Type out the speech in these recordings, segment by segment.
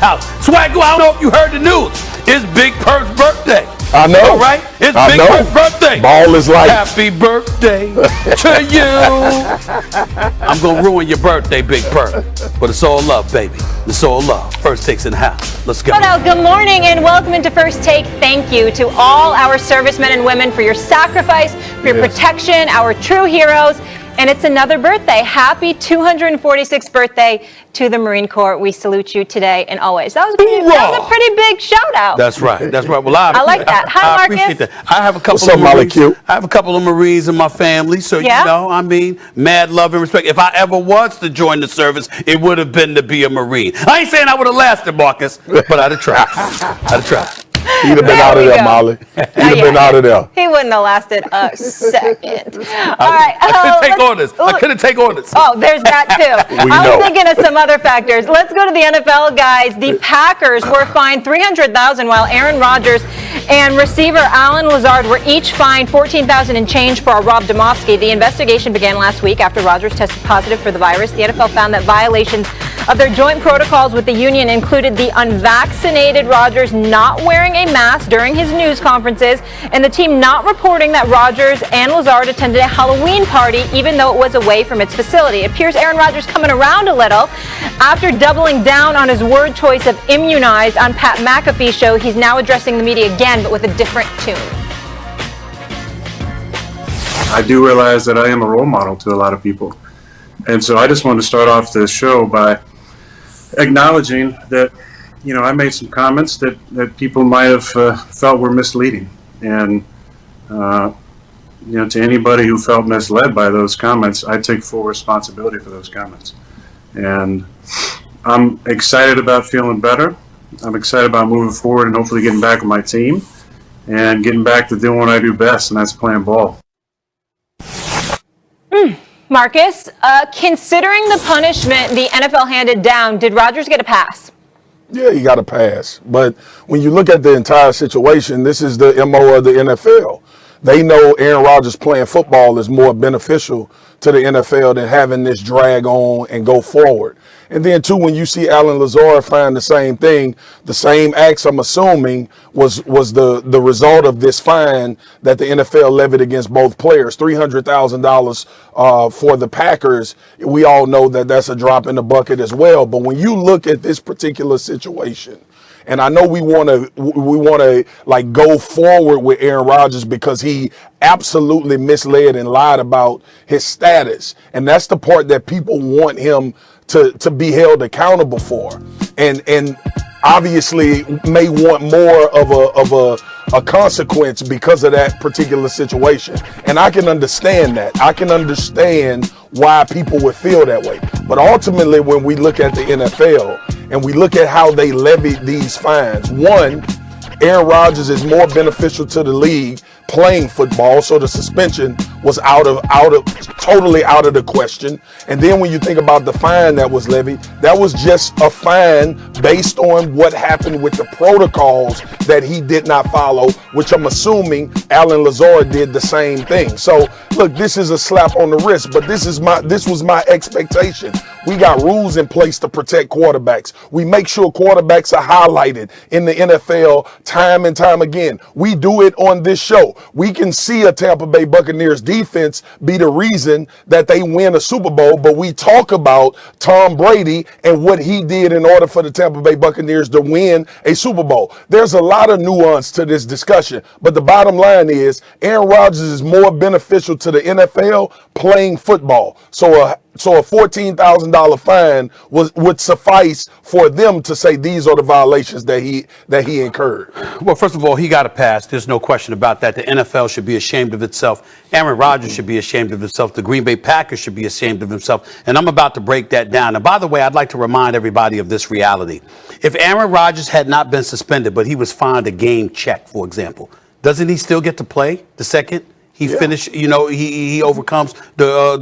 house. Swagoo, I don't know if you heard the news. It's Big Perk's birthday. I know. All right? It's Big Perk's birthday. Ball is life. Happy birthday to you. I'm going to ruin your birthday, Big Perk. But it's all love, baby. It's all love. First Takes in the house. Let's go. Good morning and welcome into First Take. Thank you to all our servicemen and women for your sacrifice, for your protection, our true heroes. And it's another birthday. Happy 246th birthday to the Marine Corps. We salute you today and always. That was a pretty big shout out. That's right. That's right. Well, I like that. Hi, Marcus. I appreciate that. I have a couple What's up, of Marines. Molly Q? I have a couple of Marines in my family, so Yeah? you know, I mean, mad love and respect. If I ever was to join the service, it would have been to be a Marine. I ain't saying I would have lasted, Marcus, but I'd have tried. I'd have tried. He'd have been out of there, Molly. He'd have been out of there. He wouldn't have lasted a second. All right. I couldn't take orders. I couldn't take orders. Oh, there's that too. I was thinking of some other factors. Let's go to the NFL, guys. The Packers were fined $300,000 while Aaron Rodgers and receiver Alan Lazard were each fined $14,000 and change for Rob Domofsky. The investigation began last week after Rodgers tested positive for the virus. The NFL found that violations of their joint protocols with the union included the unvaccinated Rodgers not wearing a mask during his news conferences and the team not reporting that Rodgers and Lazard attended a Halloween party even though it was away from its facility. It appears Aaron Rodgers coming around a little after doubling down on his word choice of immunized on Pat McAfee's show. He's now addressing the media again, but with a different tune. I do realize that I am a role model to a lot of people. And so I just wanted to start off this show by acknowledging that, you know, I made some comments that people might have felt were misleading. And, you know, to anybody who felt misled by those comments, I take full responsibility for those comments. And I'm excited about feeling better. I'm excited about moving forward and hopefully getting back with my team and getting back to doing what I do best, and that's playing ball. Marcus, considering the punishment the NFL handed down, did Rodgers get a pass? Yeah, he got a pass. But when you look at the entire situation, this is the MO of the NFL. They know Aaron Rodgers playing football is more beneficial to the NFL than having this drag on and go forward. And then, too, when you see Alan Lazard find the same thing, the same acts, I'm assuming, was the result of this fine that the NFL levied against both players, $300,000 for the Packers. We all know that that's a drop in the bucket as well. But when you look at this particular situation, and I know we want to like go forward with Aaron Rodgers because he absolutely misled and lied about his status. And that's the part that people want him to be held accountable for. And obviously may want more of a consequence because of that particular situation. And I can understand that. I can understand why people would feel that way. But ultimately, when we look at the NFL and we look at how they levied these fines, one, Aaron Rodgers is more beneficial to the league playing football, so the suspension was totally out of the question. And then when you think about the fine that was levied, that was just a fine based on what happened with the protocols that he did not follow, which I'm assuming Alan Lazard did the same thing. So look, this is a slap on the wrist, but this was my expectation. We got rules in place to protect quarterbacks. We make sure quarterbacks are highlighted in the NFL time and time again. We do it on this show. We can see a Tampa Bay Buccaneers defense be the reason that they win a Super Bowl, but we talk about Tom Brady and what he did in order for the Tampa Bay Buccaneers to win a Super Bowl. There's a lot of nuance to this discussion, but the bottom line is Aaron Rodgers is more beneficial to the NFL playing football. So a $14,000 fine would suffice for them to say these are the violations that he incurred. Well, first of all, he got a pass. There's no question about that. The NFL should be ashamed of itself. Aaron Rodgers should be ashamed of himself. The Green Bay Packers should be ashamed of himself. And I'm about to break that down. And by the way, I'd like to remind everybody of this reality. If Aaron Rodgers had not been suspended, but he was fined a game check, for example, doesn't he still get to play the second he finished, he overcomes the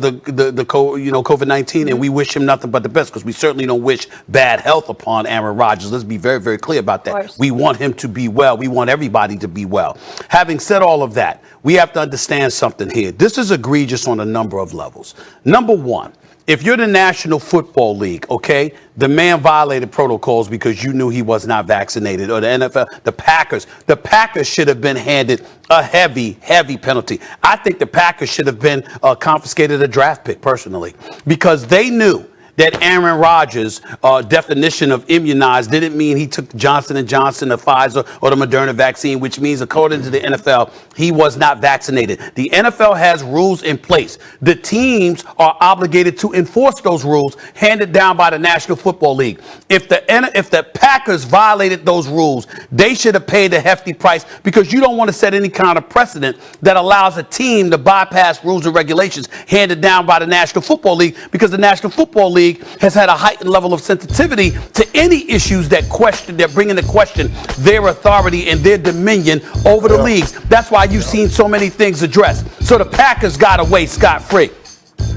COVID-19, and we wish him nothing but the best because we certainly don't wish bad health upon Aaron Rodgers. Let's be very, very clear about that. We want him to be well. We want everybody to be well. Having said all of that, we have to understand something here. This is egregious on a number of levels. Number one, if you're the National Football League, okay, the man violated protocols because you knew he was not vaccinated, or the NFL, the Packers should have been handed a heavy penalty. I think the Packers should have been confiscated a draft pick, personally, because they knew that Aaron Rodgers' definition of immunized didn't mean he took Johnson & Johnson, the Pfizer, or the Moderna vaccine, which means, according to the NFL, he was not vaccinated. The NFL has rules in place. The teams are obligated to enforce those rules handed down by the National Football League. If the Packers violated those rules, they should have paid a hefty price, because you don't want to set any kind of precedent that allows a team to bypass rules and regulations handed down by the National Football League, because the National Football League has had a heightened level of sensitivity to any issues that bring into question their authority and their dominion over the leagues. That's why you've seen so many things addressed. So the Packers got away scot-free.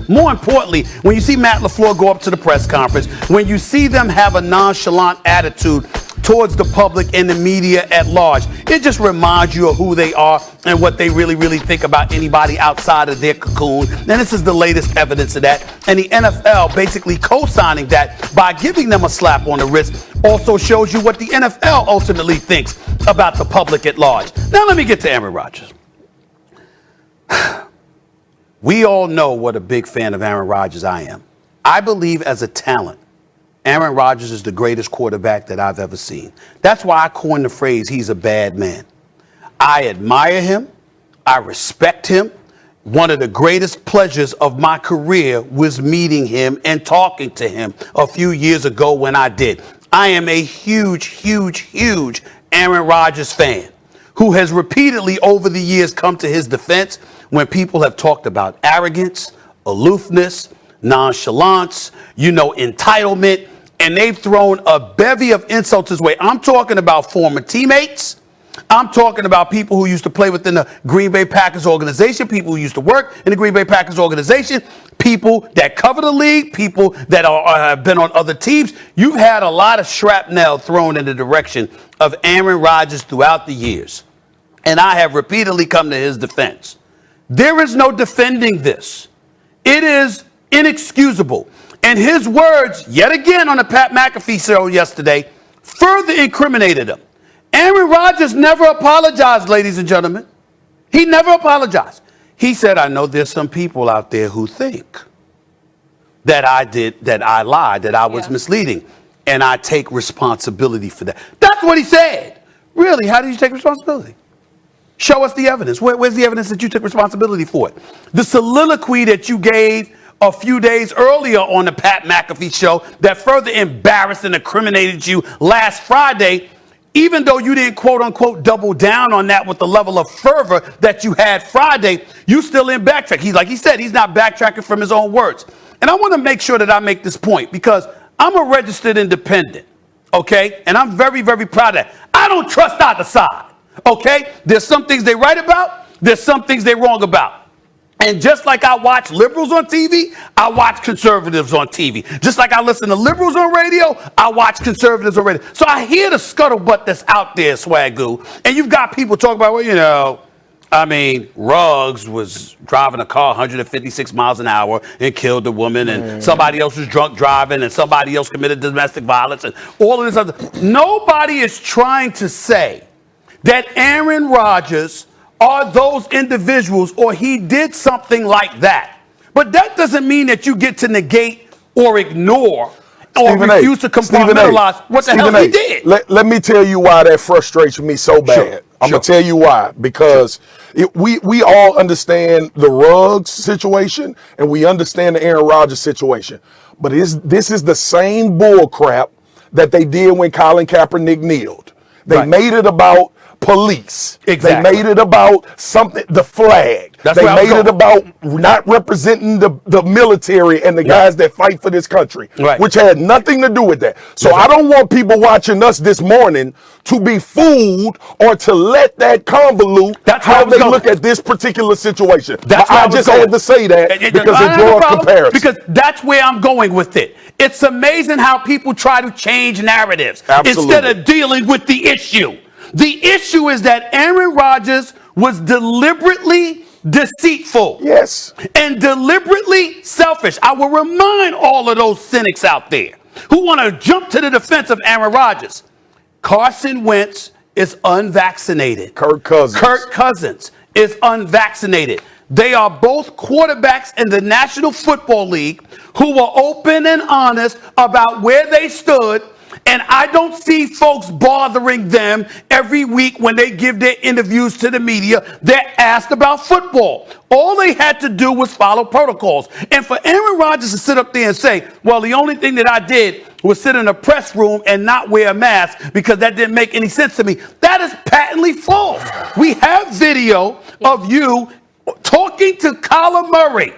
More importantly, when you see Matt LaFleur go up to the press conference, when you see them have a nonchalant attitude towards the public and the media at large, it just reminds you of who they are and what they really think about anybody outside of their cocoon. And this is the latest evidence of that. And the NFL basically co-signing that by giving them a slap on the wrist also shows you what the NFL ultimately thinks about the public at large. Now let me get to Aaron Rodgers. We all know what a big fan of Aaron Rodgers I am. I believe as a talent, Aaron Rodgers is the greatest quarterback that I've ever seen. That's why I coined the phrase, he's a bad man. I admire him. I respect him. One of the greatest pleasures of my career was meeting him and talking to him a few years ago when I did. I am a huge Aaron Rodgers fan who has repeatedly over the years come to his defense when people have talked about arrogance, aloofness, nonchalance, entitlement, and they've thrown a bevy of insults his way. I'm talking about former teammates. I'm talking about people who used to play within the Green Bay Packers organization, people who used to work in the Green Bay Packers organization, people that cover the league, people that have been on other teams. You've had a lot of shrapnel thrown in the direction of Aaron Rodgers throughout the years. And I have repeatedly come to his defense. There is no defending this. It is inexcusable. And his words, yet again on the Pat McAfee show yesterday, further incriminated him. Aaron Rodgers never apologized, ladies and gentlemen. He never apologized. He said, I know there's some people out there who think that I lied, that I was misleading, and I take responsibility for that. That's what he said. Really, how do you take responsibility? Show us the evidence. Where's the evidence that you took responsibility for it? The soliloquy that you gave a few days earlier on the Pat McAfee show that further embarrassed and incriminated you last Friday, even though you didn't quote unquote double down on that with the level of fervor that you had Friday, you still in backtrack. He said, he's not backtracking from his own words. And I want to make sure that I make this point because I'm a registered independent, okay? And I'm very proud of that. I don't trust either side. Okay, there's some things they right about, there's some things they wrong about. And just like I watch liberals on TV, I watch conservatives on TV. Just like I listen to liberals on radio, I watch conservatives on radio. So I hear the scuttlebutt that's out there, Swagoo. And you've got people talking about, Ruggs was driving a car 156 miles an hour and killed a woman, and somebody else was drunk driving, and somebody else committed domestic violence, and all of this other. Nobody is trying to say that Aaron Rodgers are those individuals or he did something like that. But that doesn't mean that you get to negate or ignore or refuse to compartmentalize what the hell he did. Let me tell you why that frustrates me so bad. I'm going to tell you why. Because we all understand the Ruggs situation and we understand the Aaron Rodgers situation. But this is the same bull crap that they did when Colin Kaepernick kneeled. They made it about police. Exactly. They made it about something, the flag. They made it about not representing the military and the guys that fight for this country, which had nothing to do with that. So I don't want people watching us this morning to be fooled or to let that convolute how they look at this particular situation. I just had to say that because it draws comparison. Because that's where I'm going with it. It's amazing how people try to change narratives instead of dealing with the issue. The issue is that Aaron Rodgers was deliberately deceitful, Yes. and deliberately selfish. I will remind all of those cynics out there who want to jump to the defense of Aaron Rodgers. Carson Wentz is unvaccinated. Kirk Cousins Is unvaccinated. They are both quarterbacks in the National Football League who were open and honest about where they stood. And I don't see folks bothering them every week when they give their interviews to the media. They're asked about football. All they had to do was follow protocols. And for Aaron Rodgers to sit up there and say, well, the only thing that I did was sit in a press room and not wear a mask because that didn't make any sense to me, that is patently false. We have video of you talking to Kyler Murray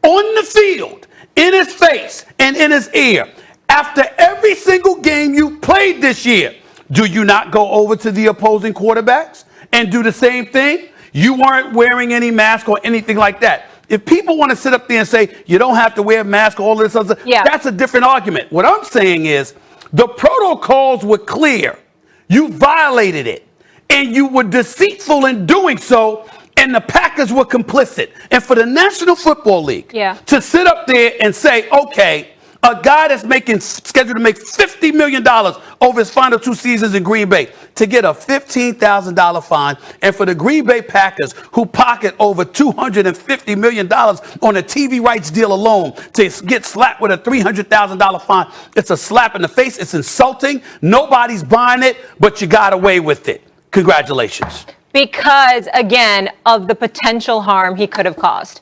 on the field, in his face and in his ear. After every single game you played this year, do you not go over to the opposing quarterbacks and do the same thing? You weren't wearing any mask or anything like that. If people want to sit up there and say you don't have to wear a mask or all this other stuff, that's a different argument. What I'm saying is the protocols were clear. You violated it, and you were deceitful in doing so, and the Packers were complicit. And for the National Football League to sit up there and say, okay, a guy that's scheduled to make $50 million over his final 2 seasons in Green Bay to get a $15,000 fine, and for the Green Bay Packers, who pocket over $250 million on a TV rights deal alone, to get slapped with a $300,000 fine, it's a slap in the face. It's insulting. Nobody's buying it, but you got away with it. Congratulations. Because, again, of the potential harm he could have caused.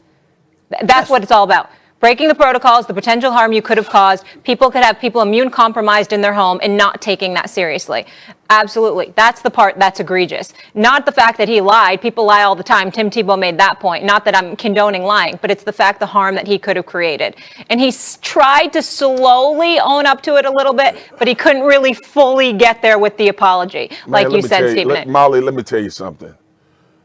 That's what it's all about. Breaking the protocols, the potential harm you could have caused. People could have people immune compromised in their home and not taking that seriously. Absolutely. That's the part that's egregious. Not the fact that he lied. People lie all the time. Tim Tebow made that point. Not that I'm condoning lying, but it's the fact, the harm that he could have created. And he tried to slowly own up to it a little bit, but he couldn't really fully get there with the apology. Like you said, Stephen. Molly, let me tell you something.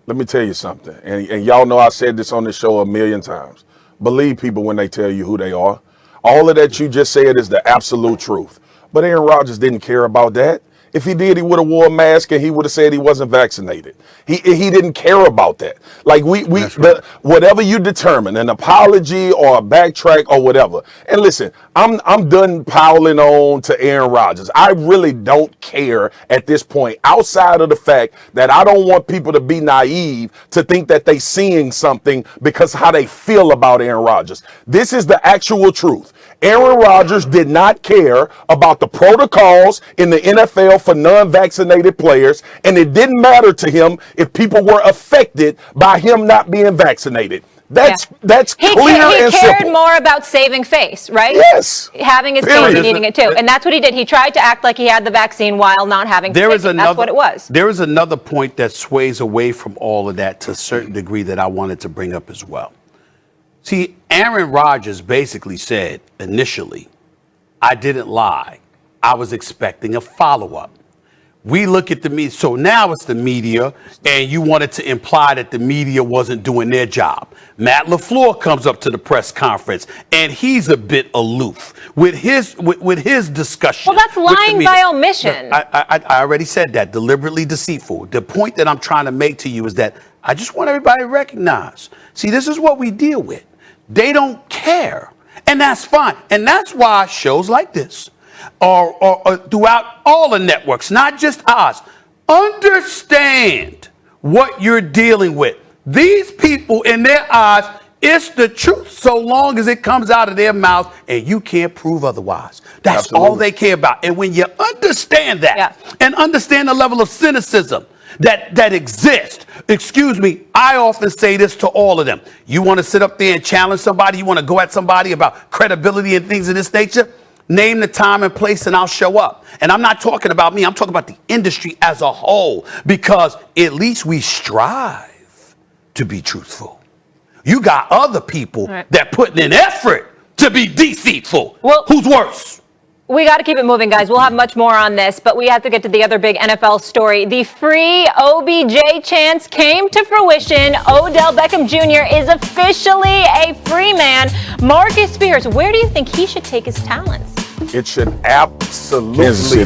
And y'all know I said this on this show a million times. Believe people when they tell you who they are. All of that you just said is the absolute truth. But Aaron Rodgers didn't care about that. If he did, he would have wore a mask and he would have said he wasn't vaccinated. He didn't care about that. Like whatever you determine, an apology or a backtrack or whatever. And listen, I'm done piling on to Aaron Rodgers. I really don't care at this point, outside of the fact that I don't want people to be naive to think that they seeing something because how they feel about Aaron Rodgers. This is the actual truth. Aaron Rodgers did not care about the protocols in the NFL for non-vaccinated players, and it didn't matter to him if people were affected by him not being vaccinated. That's clear and simple. He cared more about saving face, right? Yes. Having his face and needing it too. And that's what he did. He tried to act like he had the vaccine while not having it. That's what it was. There is another point that sways away from all of that to a certain degree that I wanted to bring up as well. See, Aaron Rodgers basically said initially, I didn't lie. I was expecting a follow-up. We look at the media. So now it's the media, and you wanted to imply that the media wasn't doing their job. Matt LaFleur comes up to the press conference, and he's a bit aloof with his discussion. Well, that's lying by omission. I already said that, deliberately deceitful. The point that I'm trying to make to you is that I just want everybody to recognize, see, this is what we deal with. They don't care, and that's fine. And that's why shows like this or throughout all the networks, not just ours, understand what you're dealing with. These people, in their eyes, it's the truth so long as it comes out of their mouth and you can't prove otherwise. That's all they care about. And when you understand that and understand the level of cynicism that exists, excuse me, I often say this to all of them. You want to sit up there and challenge somebody? You want to go at somebody about credibility and things of this nature? Name the time and place and I'll show up. And I'm not talking about me. I'm talking about the industry as a whole, because at least we strive to be truthful. You got other people that put in effort to be deceitful. Well, who's worse? We got to keep it moving, guys. We'll have much more on this, but we have to get to the other big NFL story. The free OBJ chance came to fruition. Odell Beckham Jr. is officially a free man. Marcus Spears, where do you think he should take his talents? It should absolutely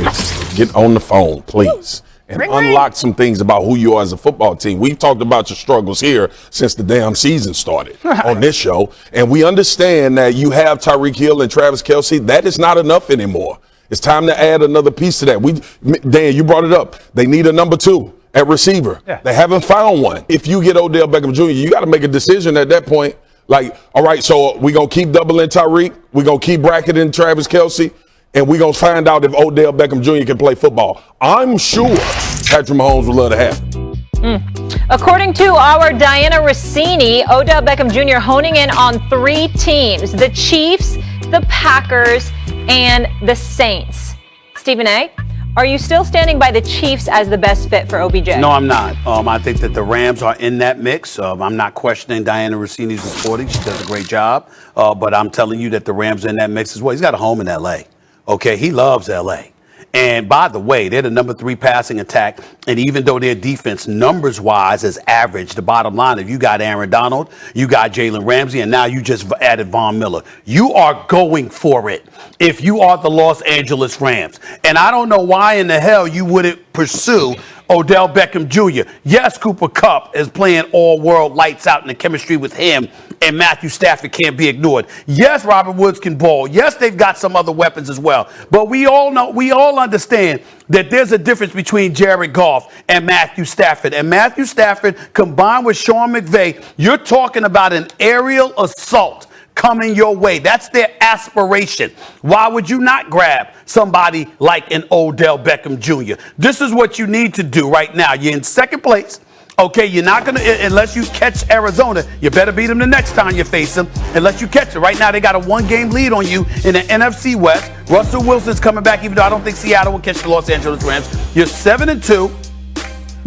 get on the phone, please. and unlock some things about who you are as a football team. We've talked about your struggles here since the damn season started on this show, and we understand that you have Tyreek Hill and Travis Kelce. That is not enough anymore. It's time to add another piece to that. Dan, you brought it up. They need a number 2 at receiver. Yeah. They haven't found one. If you get Odell Beckham Jr., you got to make a decision at that point. Like, all right, so we're going to keep doubling Tyreek. We're going to keep bracketing Travis Kelce. And we're going to find out if Odell Beckham Jr. can play football. I'm sure Patrick Mahomes would love to have it. According to our Diana Rossini, Odell Beckham Jr. honing in on 3 teams: the Chiefs, the Packers, and the Saints. Stephen A., are you still standing by the Chiefs as the best fit for OBJ? No, I'm not. I think that the Rams are in that mix. I'm not questioning Diana Rossini's reporting. She does a great job. But I'm telling you that the Rams are in that mix as well. He's got a home in L.A. Okay, he loves L.A. And by the way, they're the number 3 passing attack. And even though their defense numbers-wise is average, the bottom line, if you got Aaron Donald, you got Jalen Ramsey, and now you just added Von Miller, you are going for it if you are the Los Angeles Rams. And I don't know why in the hell you wouldn't pursue Odell Beckham Jr. Yes, Cooper Kupp is playing all-world, lights out, and the chemistry with him and Matthew Stafford can't be ignored. Yes, Robert Woods can ball. Yes, they've got some other weapons as well. But we all understand that there's a difference between Jared Goff and Matthew Stafford. And Matthew Stafford combined with Sean McVay, you're talking about an aerial assault coming your way. That's their aspiration. Why would you not grab somebody like an Odell Beckham Jr.? This is what you need to do right now. You're in second place. Okay, you're not going to, unless you catch Arizona, you better beat them the next time you face them, unless you catch it. Right now, they got a 1-game lead on you in the NFC West. Russell Wilson's coming back, even though I don't think Seattle will catch the Los Angeles Rams. You're 7-2.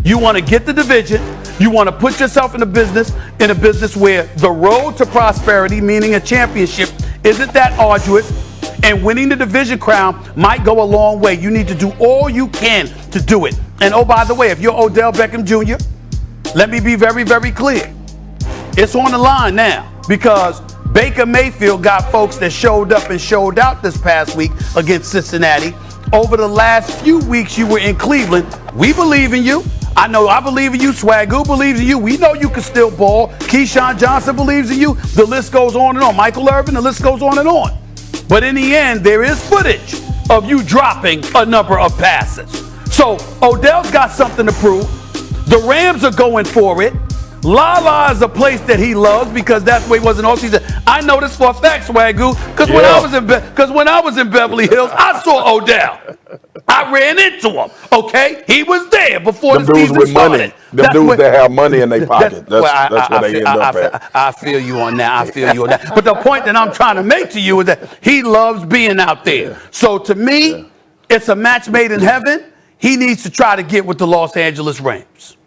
You want to get the division. You want to put yourself in a business where the road to prosperity, meaning a championship, isn't that arduous. And winning the division crown might go a long way. You need to do all you can to do it. And oh, by the way, if you're Odell Beckham Jr., let me be very, very clear. It's on the line now because Baker Mayfield got folks that showed up and showed out this past week against Cincinnati. Over the last few weeks you were in Cleveland. We believe in you. I believe in you. Swagoo believes in you. We know you can still ball. Keyshawn Johnson believes in you. The list goes on and on. Michael Irvin, the list goes on and on. But in the end, there is footage of you dropping a number of passes. So Odell's got something to prove. The Rams are going for it. La is a place that he loves because that's where he was in all season. I know this for a fact, Swagoo, because when I was in Beverly Hills, I saw Odell. I ran into him. Okay, he was there before the season started. Them dudes that have money in their pocket. That's where they end up at. I feel you on that. But the point that I'm trying to make to you is that he loves being out there. So to me, it's a match made in heaven. He needs to try to get with the Los Angeles Rams.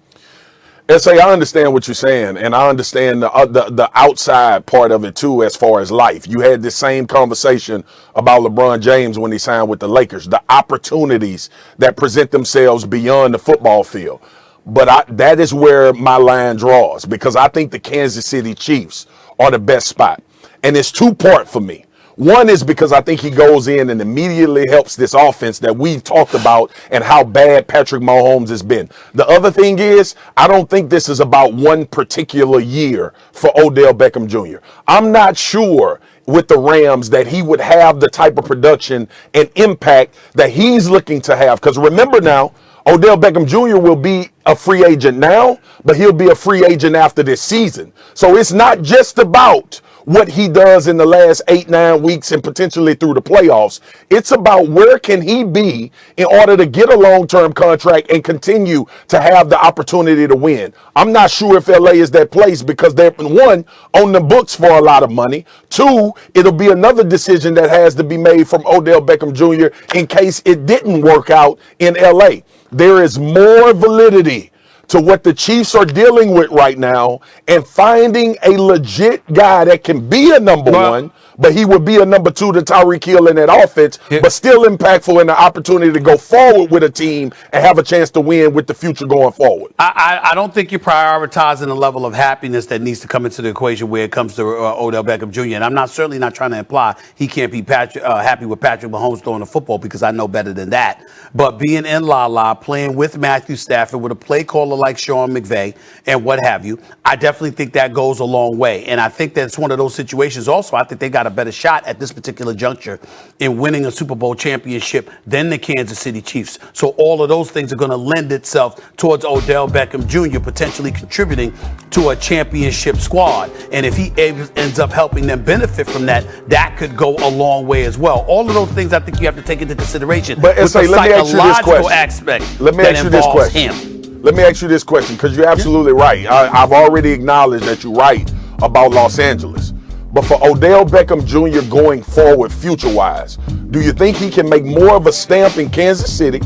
S.A., I understand what you're saying, and I understand the outside part of it, too, as far as life. You had this same conversation about LeBron James when he signed with the Lakers, the opportunities that present themselves beyond the football field. But that is where my line draws, because I think the Kansas City Chiefs are the best spot. And it's two-part for me. One is because I think he goes in and immediately helps this offense that we've talked about and how bad Patrick Mahomes has been. The other thing is, I don't think this is about one particular year for Odell Beckham Jr. I'm not sure with the Rams that he would have the type of production and impact that he's looking to have. Because remember now, Odell Beckham Jr. will be a free agent now, but he'll be a free agent after this season. So it's not just about what he does in the last 8-9 weeks and potentially through the playoffs. It's about where can he be in order to get a long-term contract and continue to have the opportunity to win. I'm not sure if LA is that place because they're, one, on the books for a lot of money. Two, it'll be another decision that has to be made from Odell Beckham Jr. in case it didn't work out in LA. There is more validity to what the Chiefs are dealing with right now and finding a legit guy that can be a number one but he would be a number 2 to Tyreek Hill in that offense, but still impactful in the opportunity to go forward with a team and have a chance to win with the future going forward. I don't think you're prioritizing the level of happiness that needs to come into the equation where it comes to Odell Beckham Jr. And I'm certainly not trying to imply he can't be happy with Patrick Mahomes throwing the football, because I know better than that. But being in La, playing with Matthew Stafford, with a play caller like Sean McVay and what have you, I definitely think that goes a long way. And I think that's one of those situations also. I think they got a better shot at this particular juncture in winning a Super Bowl championship than the Kansas City Chiefs. So all of those things are going to lend itself towards Odell Beckham Jr. potentially contributing to a championship squad. And if he ends up helping them benefit from that, that could go a long way as well. All of those things I think you have to take into consideration. But with the let me ask you this question. Aspect let me ask you this question. Let me ask you this question, because you're absolutely right. I've already acknowledged that you're right about Los Angeles. But for Odell Beckham Jr. going forward, future-wise, do you think he can make more of a stamp in Kansas City,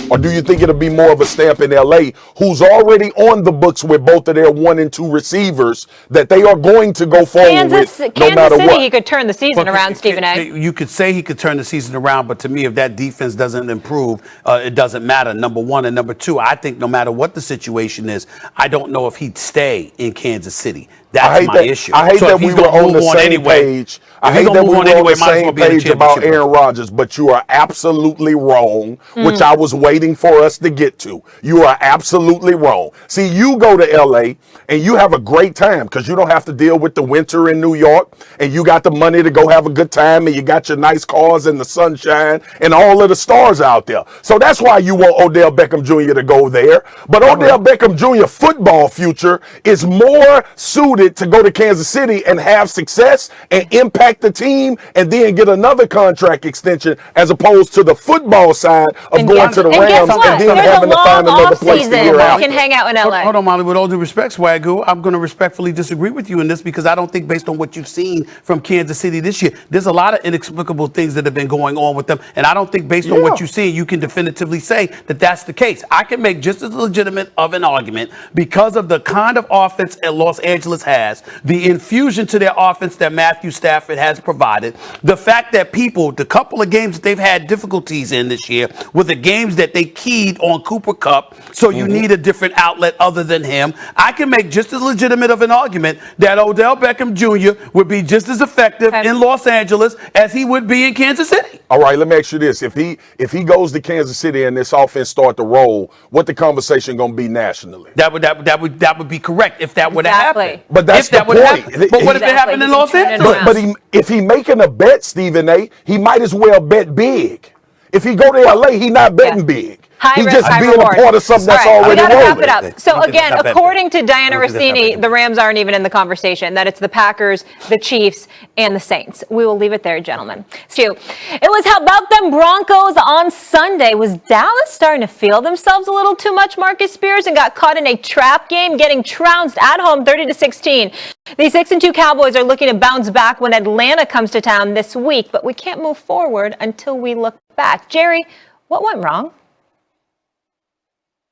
or do you think it'll be more of a stamp in L.A., who's already on the books with both of their 1 and 2 receivers that they are going to go forward with no matter City, what? He could turn the season around, Stephen A. You could say he could turn the season around, but to me, if that defense doesn't improve, it doesn't matter, number one. And number two, I think no matter what the situation is, I don't know if he'd stay in Kansas City. That's my issue. I hate that we were on the same page. I hate that we were on the same page about Aaron Rodgers, but you are absolutely wrong, which I was waiting for us to get to. You are absolutely wrong. See, you go to L.A. and you have a great time because you don't have to deal with the winter in New York, and you got the money to go have a good time, and you got your nice cars and the sunshine and all of the stars out there. So that's why you want Odell Beckham Jr. to go there. But Odell Beckham Jr. football future is more suited to go to Kansas City and have success and impact the team and then get another contract extension, as opposed to the football side of going to the Rams and then having to find another place to get out. You can hang out in LA. Hold on, Molly. With all due respect, Swagoo, I'm going to respectfully disagree with you in this, because I don't think, based on what you've seen from Kansas City this year, there's a lot of inexplicable things that have been going on with them. And I don't think, based on what you've seen, you can definitively say that that's the case. I can make just as legitimate of an argument because of the kind of offense that Los Angeles has, the infusion to their offense that Matthew Stafford has provided, the fact that the couple of games that they've had difficulties in this year were the games that they keyed on Cooper Kupp, so you need a different outlet other than him. I can make just as legitimate of an argument that Odell Beckham Jr. would be just as effective in Los Angeles as he would be in Kansas City. All right, let me ask you this. If he goes to Kansas City and this offense start to roll, what the conversation going to be nationally? That would be correct if that would have happened. But that's the point. But what if it happened in Los Angeles? But if he making a bet, Stephen A., he might as well bet big. If he go to L.A., he not betting big. He's just being a part of something that's already rolling. We got to wrap it up. So again, according to Diana Rossini, the Rams aren't even in the conversation, that it's the Packers, the Chiefs, and the Saints. We will leave it there, gentlemen. Stu, it was how about them Broncos on Sunday? Was Dallas starting to feel themselves a little too much, Marcus Spears, and got caught in a trap game, getting trounced at home 30-16? The 6-2 Cowboys are looking to bounce back when Atlanta comes to town this week, but we can't move forward until we look back. Jerry, what went wrong?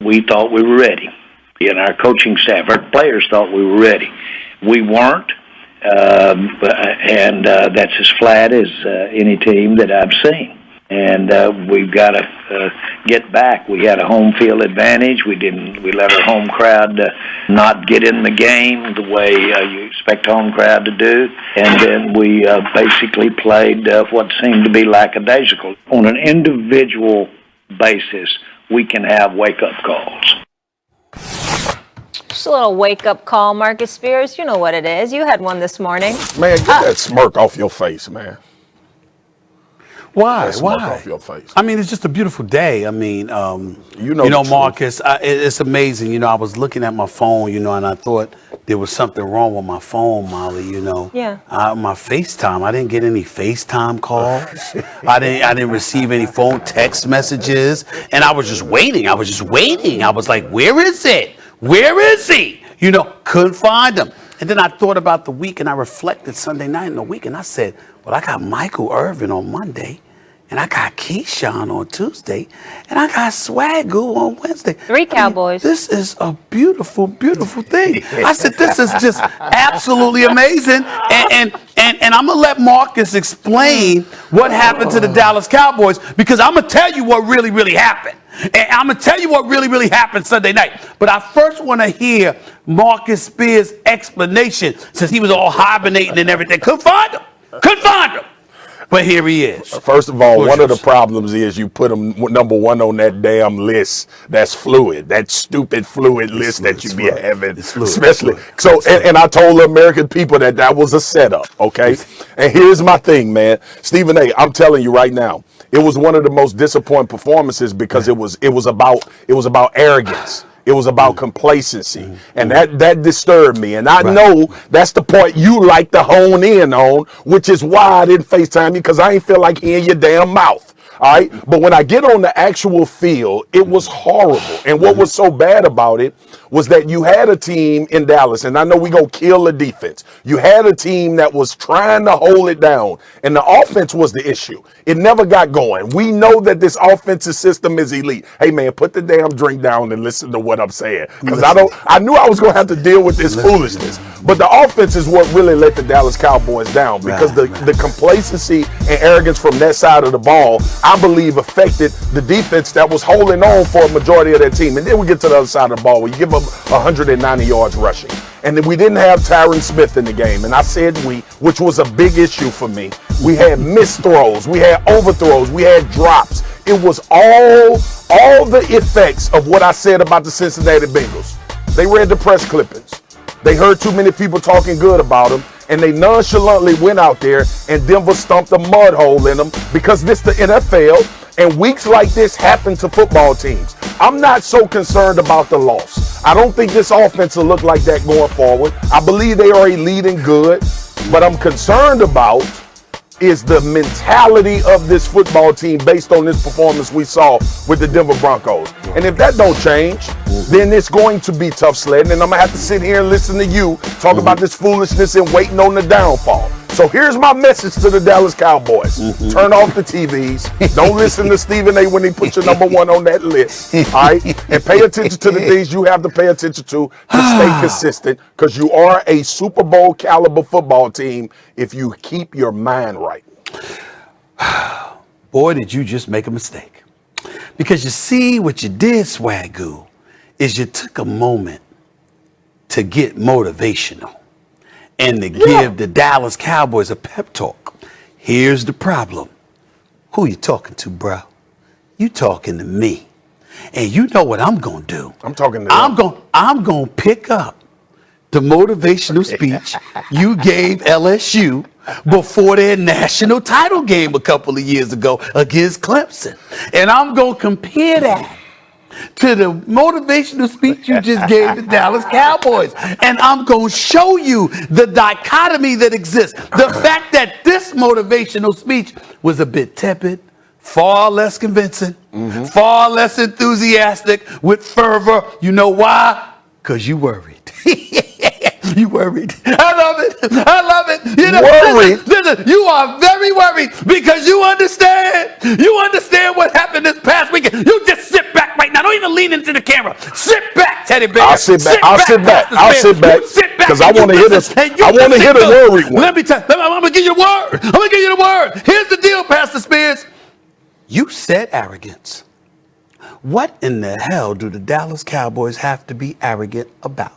We thought we were ready. And our coaching staff, our players thought we were ready. We weren't, and that's as flat as any team that I've seen. And we've got to get back. We had a home field advantage. We let our home crowd not get in the game the way you expect home crowd to do. And then we basically played what seemed to be lackadaisical. On an individual basis, we can have wake-up calls. Just a little wake-up call, Marcus Spears. You know what it is. You had one this morning. Man, get that smirk off your face, man. Why? Off your face. I mean, it's just a beautiful day. I mean, Marcus, it's amazing. I was looking at my phone, and I thought there was something wrong with my phone, Molly. Yeah. My FaceTime. I didn't get any FaceTime calls. I didn't receive any phone text messages, and I was just waiting. I was like, where is it? Where is he? Couldn't find him. And then I thought about the week, and I reflected Sunday night in the week, and I said, well, I got Michael Irvin on Monday, and I got Keyshawn on Tuesday, and I got Swagoo on Wednesday. 3 Cowboys. This is a beautiful, beautiful thing. I said, this is just absolutely amazing. And I'm going to let Marcus explain what happened to the Dallas Cowboys, because I'm going to tell you what really, really happened. And I'm going to tell you what really, really happened Sunday night. But I first want to hear Marcus Spears' explanation, since he was all hibernating and everything. Couldn't find him. But here he is. First of all, one of the problems is you put him number one on that damn list that's fluid, that stupid fluid list that you be having, especially. So, and I told the American people that was a setup, okay? And here's my thing, man. Stephen A., I'm telling you right now, it was one of the most disappointing performances because it was about arrogance. It was about complacency, and that disturbed me. And I know that's the part you like to hone in on, which is why I didn't FaceTime you, because I ain't feel like hearing your damn mouth. All right. But when I get on the actual field, it was horrible. And what was so bad about it was that you had a team in Dallas, and I know we gonna kill the defense. You had a team that was trying to hold it down, and the offense was the issue. It never got going. We know that this offensive system is elite. Hey man, put the damn drink down and listen to what I'm saying, because I knew I was gonna have to deal with this foolishness. But the offense is what really let the Dallas Cowboys down, because the complacency and arrogance from that side of the ball, I believe, affected the defense that was holding on for a majority of that team. And then we get to the other side of the ball where you give up 190 yards rushing. And then we didn't have Tyron Smith in the game. And I said which was a big issue for me. We had missed throws, we had overthrows, we had drops. It was all the effects of what I said about the Cincinnati Bengals. They read the press clippings. They heard too many people talking good about them, and they nonchalantly went out there and Denver stumped a mud hole in them, because this the NFL, and weeks like this happen to football teams. I'm not so concerned about the loss. I don't think this offense will look like that going forward. I believe they are elite and good, but I'm concerned about is the mentality of this football team based on this performance we saw with the Denver Broncos. And if that don't change, then it's going to be tough sledding, and I'm gonna have to sit here and listen to you talk about this foolishness and waiting on the downfall. So here's my message to the Dallas Cowboys. Turn off the TVs. Don't listen to Stephen A. when he puts your number one on that list. All right? And pay attention to the things you have to pay attention to stay consistent, because you are a Super Bowl caliber football team if you keep your mind right. Boy, did you just make a mistake. Because you see, what you did, Swagoo, is you took a moment to get motivational and to give the Dallas Cowboys a pep talk. Here's the problem. Who you talking to, bro? You talking to me. And you know what I'm going to do. I'm talking to I'm going to pick up the motivational speech you gave LSU before their national title game a couple of years ago against Clemson. And I'm going to compare that to the motivational speech you just gave the Dallas Cowboys. And I'm going to show you the dichotomy that exists. The fact that this motivational speech was a bit tepid, far less convincing, far less enthusiastic, with fervor. You know why? Because you worried. You worried. I love it. You know, worried? Listen, you are very worried, because you understand. You understand what happened this past weekend. You just sit back right now. Don't even lean into the camera. Sit back, Teddy Bear. I'll sit back. I'll sit back. Because I want to hit a worried one. Let me tell you. I'm going to give you the word. Here's the deal, Pastor Spears. You said arrogance. What in the hell do the Dallas Cowboys have to be arrogant about?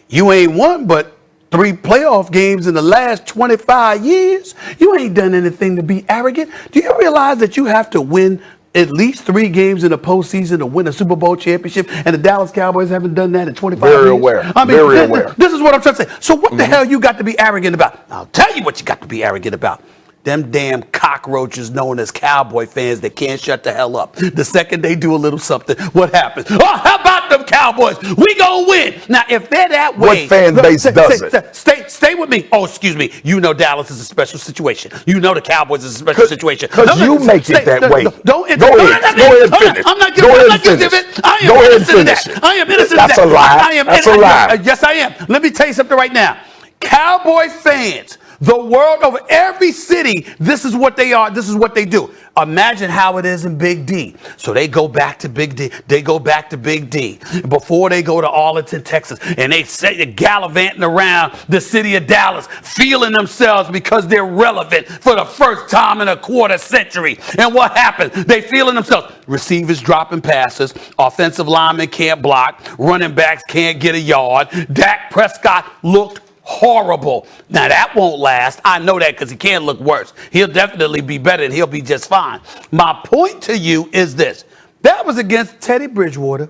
You ain't won but 3 playoff games in the last 25 years. You ain't done anything to be arrogant. Do you realize that you have to win at least 3 games in the postseason to win a Super Bowl championship, and the Dallas Cowboys haven't done that in 25 years? Very aware. This is what I'm trying to say. So what the hell you got to be arrogant about? I'll tell you what you got to be arrogant about. Them damn cockroaches known as Cowboy fans that can't shut the hell up. The second they do a little something, what happens? Oh, how about them Cowboys? We gonna win. Now, if they're that way, what fan base does it? Stay with me. Oh, excuse me. You know Dallas is a special situation. You know the Cowboys is a special situation. Because you make it that way. Go ahead and finish. I'm not giving it. I am innocent of that. I am innocent of that. That's a lie. That's a lie. Yes, I am. Let me tell you something right now. Cowboy fans The world over, every city, this is what they are. This is what they do. Imagine how it is in Big D. So they go back to Big D. They go back to Big D before they go to Arlington, Texas. And they say gallivanting around the city of Dallas, feeling themselves because they're relevant for the first time in a quarter century. And what happens? They feeling themselves. Receivers dropping passes. Offensive linemen can't block. Running backs can't get a yard. Dak Prescott looked horrible. Now that won't last. I know that because he can't look worse. He'll definitely be better and he'll be just fine. My point to you is this. That was against Teddy Bridgewater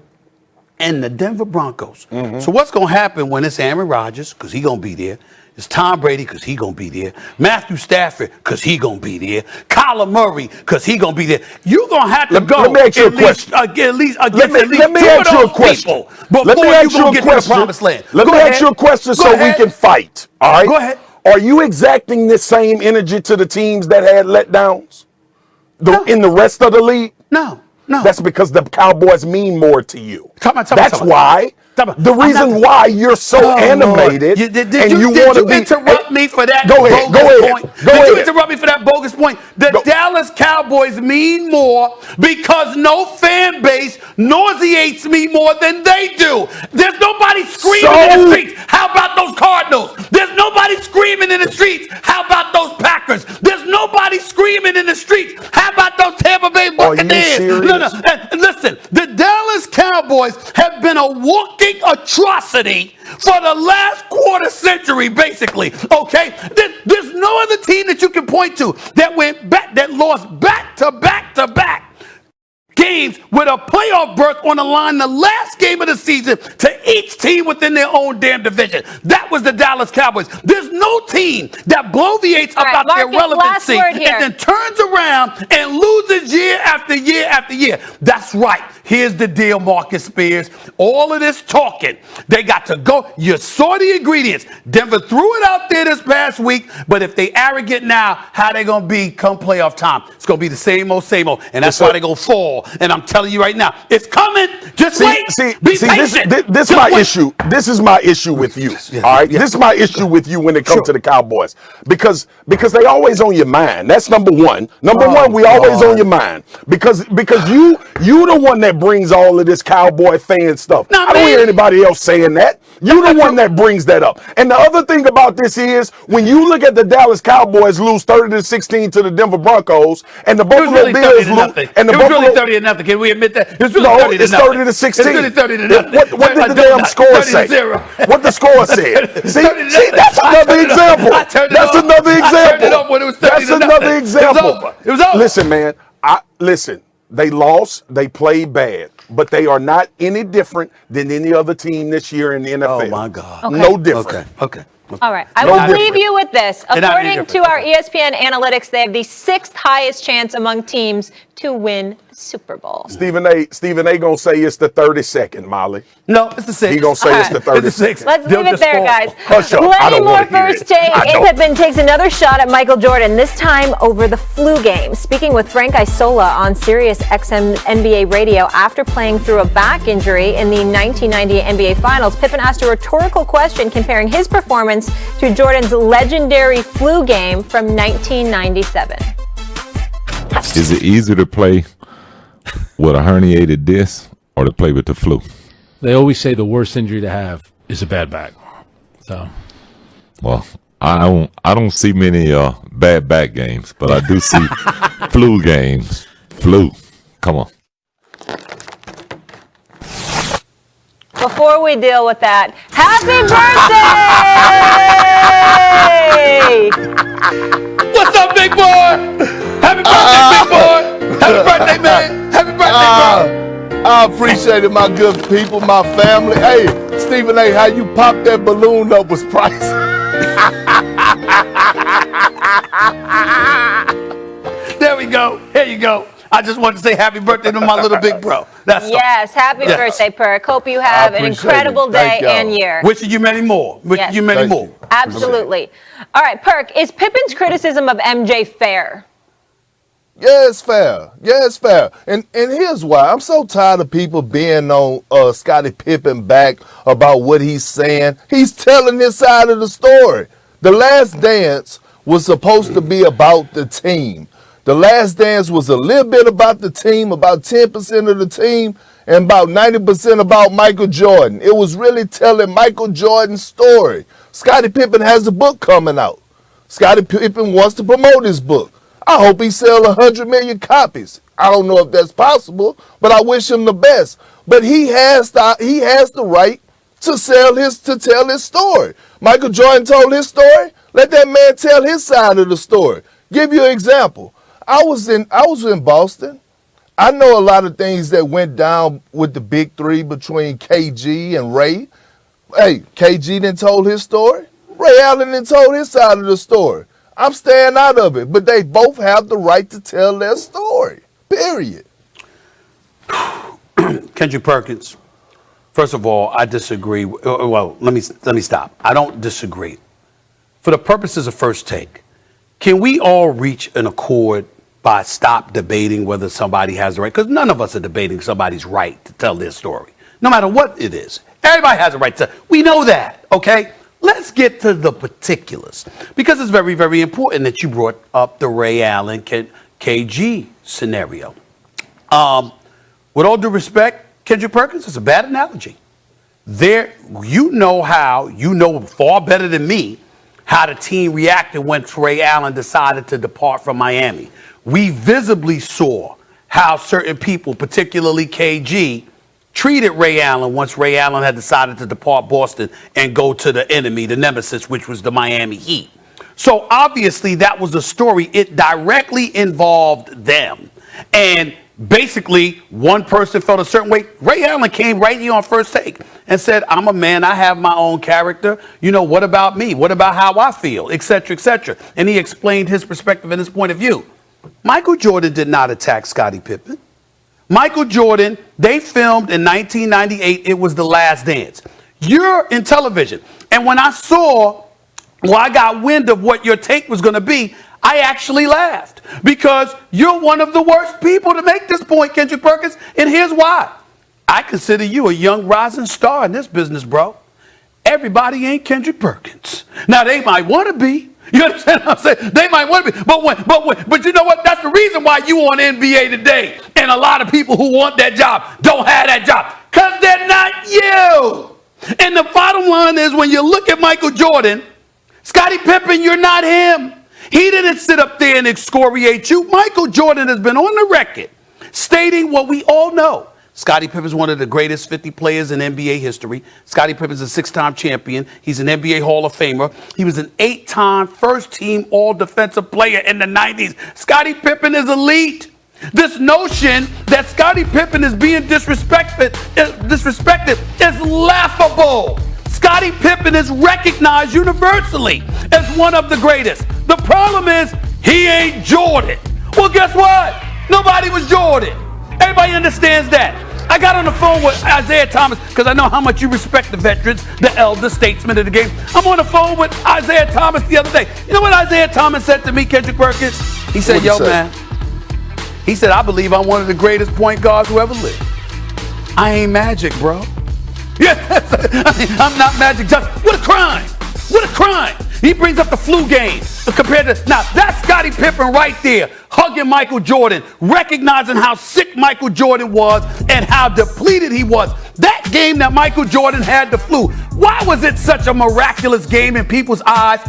and the Denver Broncos. So what's going to happen when it's Aaron Rodgers, because he's going to be there. It's Tom Brady, because he's going to be there. Matthew Stafford, because he's going to be there. Kyler Murray, because he's going to be there. You're going to have to go let me ask you a question. At least Let me two ask of you a those question. people before you going to get to the promised land. Let me ask you a question so we can fight. All right? Go ahead. Are you exacting this same energy to the teams that had letdowns in the rest of the league? No. That's because the Cowboys mean more to you. That's why. The reason why you're so animated Did and you want to interrupt me for that Go ahead. point? Did you interrupt me for that bogus point? The Dallas Cowboys mean more because no fan base nauseates me more than they do. There's nobody screaming in the streets. How about those Cardinals? There's nobody screaming in the streets. How about those Packers? There's nobody screaming in the streets. How about those Tampa Bay Buccaneers? No. Listen, the Dallas Cowboys have been a walking atrocity for the last quarter century, basically. Okay, there's no other team that you can point to that lost back to back games with a playoff berth on the line the last game of the season to each team within their own damn division. That was the Dallas Cowboys. There's no team that bloviates about their relevancy and then turns around and loses year after year after year. That's right. Here's the deal, Marcus Spears. All of this talking, they got to go. You saw the ingredients. Denver threw it out there this past week, but if they arrogant now, how they going to be come playoff time? It's going to be the same old, and that's why they're going to fall. And I'm telling you right now, it's coming. Just wait. Be patient. This is my issue. This is my issue with you. All right. This is my issue with you when it comes to the Cowboys, because they always on your mind. That's number one. Number one, we always on your mind because you the one that brings all of this Cowboy fan stuff. I don't hear anybody else saying that. You're the one that brings that up. And the other thing about this is when you look at the Dallas Cowboys lose 30-16 to the Denver Broncos, and the Buffalo Bills lose, and the Buffalo 30-0. Can we admit that? It was really 30-0. It's 30-16. It's really 30-0. What did the damn score say? What the score said? See, that's another example. That's another example. That's another example. It was over. Listen, man. Listen. They lost. They played bad, but they are not any different than any other team this year in the NFL. Oh my God! Okay. No different. Okay. All right. I will leave you with this. According to our ESPN analytics, they have the 6th highest chance among teams to win Super Bowl. Stephen A. gonna say it's the 32nd, Molly. No, it's the 6th. He gonna say it's the 36th. Let's leave it there, guys. Plenty more first take. Pippen takes another shot at Michael Jordan, this time over the flu game. Speaking with Frank Isola on Sirius XM NBA radio after playing through a back injury in the 1990 NBA Finals, Pippen asked a rhetorical question comparing his performance to Jordan's legendary flu game from 1997. Is it easier to play with a herniated disc or to play with the flu? They always say the worst injury to have is a bad back. So, well, I don't see many bad back games, but I do see flu games. Flu, come on. Before we deal with that, happy birthday! What's up, big boy? Happy birthday, big boy! Happy birthday, man! Happy birthday, bro! I appreciate it, my good people, my family. Hey, Stephen A., how you popped that balloon up was priceless. There we go. Here you go. I just wanted to say happy birthday to my little big bro. That's all. Yes, happy birthday, Perk. Hope you have an incredible day and year. Wishing you many more. Wishing you many more. Absolutely. All right, Perk, is Pippen's criticism of MJ fair? Yeah, it's fair. Yeah, it's fair. And here's why. I'm so tired of people being on Scottie Pippen back about what he's saying. He's telling his side of the story. The Last Dance was supposed to be about the team. The Last Dance was a little bit about the team, about 10% of the team, and about 90% about Michael Jordan. It was really telling Michael Jordan's story. Scottie Pippen has a book coming out. Scottie Pippen wants to promote his book. I hope he sells 100 million copies. I don't know if that's possible, but I wish him the best. But he has the right to tell his story. Michael Jordan told his story. Let that man tell his side of the story. Give you an example. I was in Boston. I know a lot of things that went down with the big three between KG and Ray. Hey, KG didn't told his story. Ray Allen didn't told his side of the story. I'm staying out of it, but they both have the right to tell their story. Period. Kendrick Perkins. First of all, I disagree. Well, let me stop. I don't disagree. For the purposes of First Take, can we all reach an accord by stop debating whether somebody has the right? Because none of us are debating somebody's right to tell their story, no matter what it is. Everybody has a right to. We know that, okay? Let's get to the particulars, because it's very, very important that you brought up the Ray Allen KG scenario. With all due respect, Kendrick Perkins, it's a bad analogy. You know far better than me how the team reacted when Ray Allen decided to depart from Miami. We visibly saw how certain people, particularly KG, treated Ray Allen once Ray Allen had decided to depart Boston and go to the enemy, the nemesis, which was the Miami Heat. So obviously that was a story. It directly involved them. And basically, one person felt a certain way. Ray Allen came right here on First Take and said, I'm a man, I have my own character. You know, what about me? What about how I feel, et cetera, et cetera. And he explained his perspective and his point of view. Michael Jordan did not attack Scottie Pippen. Michael Jordan, they filmed in 1998, it was The Last Dance. You're in television. And when I got wind of what your take was going to be, I actually laughed, because you're one of the worst people to make this point, Kendrick Perkins, and here's why. I consider you a young rising star in this business, bro. Everybody ain't Kendrick Perkins. Now, they might want to be. You understand what I'm saying? They might want to be. But you know what? That's the reason why you on NBA Today, and a lot of people who want that job don't have that job, because they're not you. And the bottom line is, when you look at Michael Jordan, Scottie Pippen, you're not him. He didn't sit up there and excoriate you. Michael Jordan has been on the record stating what we all know. Scottie Pippen is one of the greatest 50 players in NBA history. Scottie Pippen is a 6-time champion. He's an NBA Hall of Famer. He was an 8-time first-team all-defensive player in the 90s. Scottie Pippen is elite. This notion that Scottie Pippen is being disrespected is laughable. Scottie Pippen is recognized universally as one of the greatest. The problem is, he ain't Jordan. Well, guess what? Nobody was Jordan. Everybody understands that. I got on the phone with Isaiah Thomas, because I know how much you respect the veterans, the elder statesmen of the game. I'm on the phone with Isaiah Thomas the other day. You know what Isaiah Thomas said to me, Kendrick Perkins? He said, yo, man. He said, I believe I'm one of the greatest point guards who ever lived. I ain't Magic, bro. Yes, I'm not Magic Johnson. What a crime. What a crime. He brings up the flu game compared to, now that's Scottie Pippen right there, hugging Michael Jordan, recognizing how sick Michael Jordan was and how depleted he was. That game that Michael Jordan had the flu, why was it such a miraculous game in people's eyes?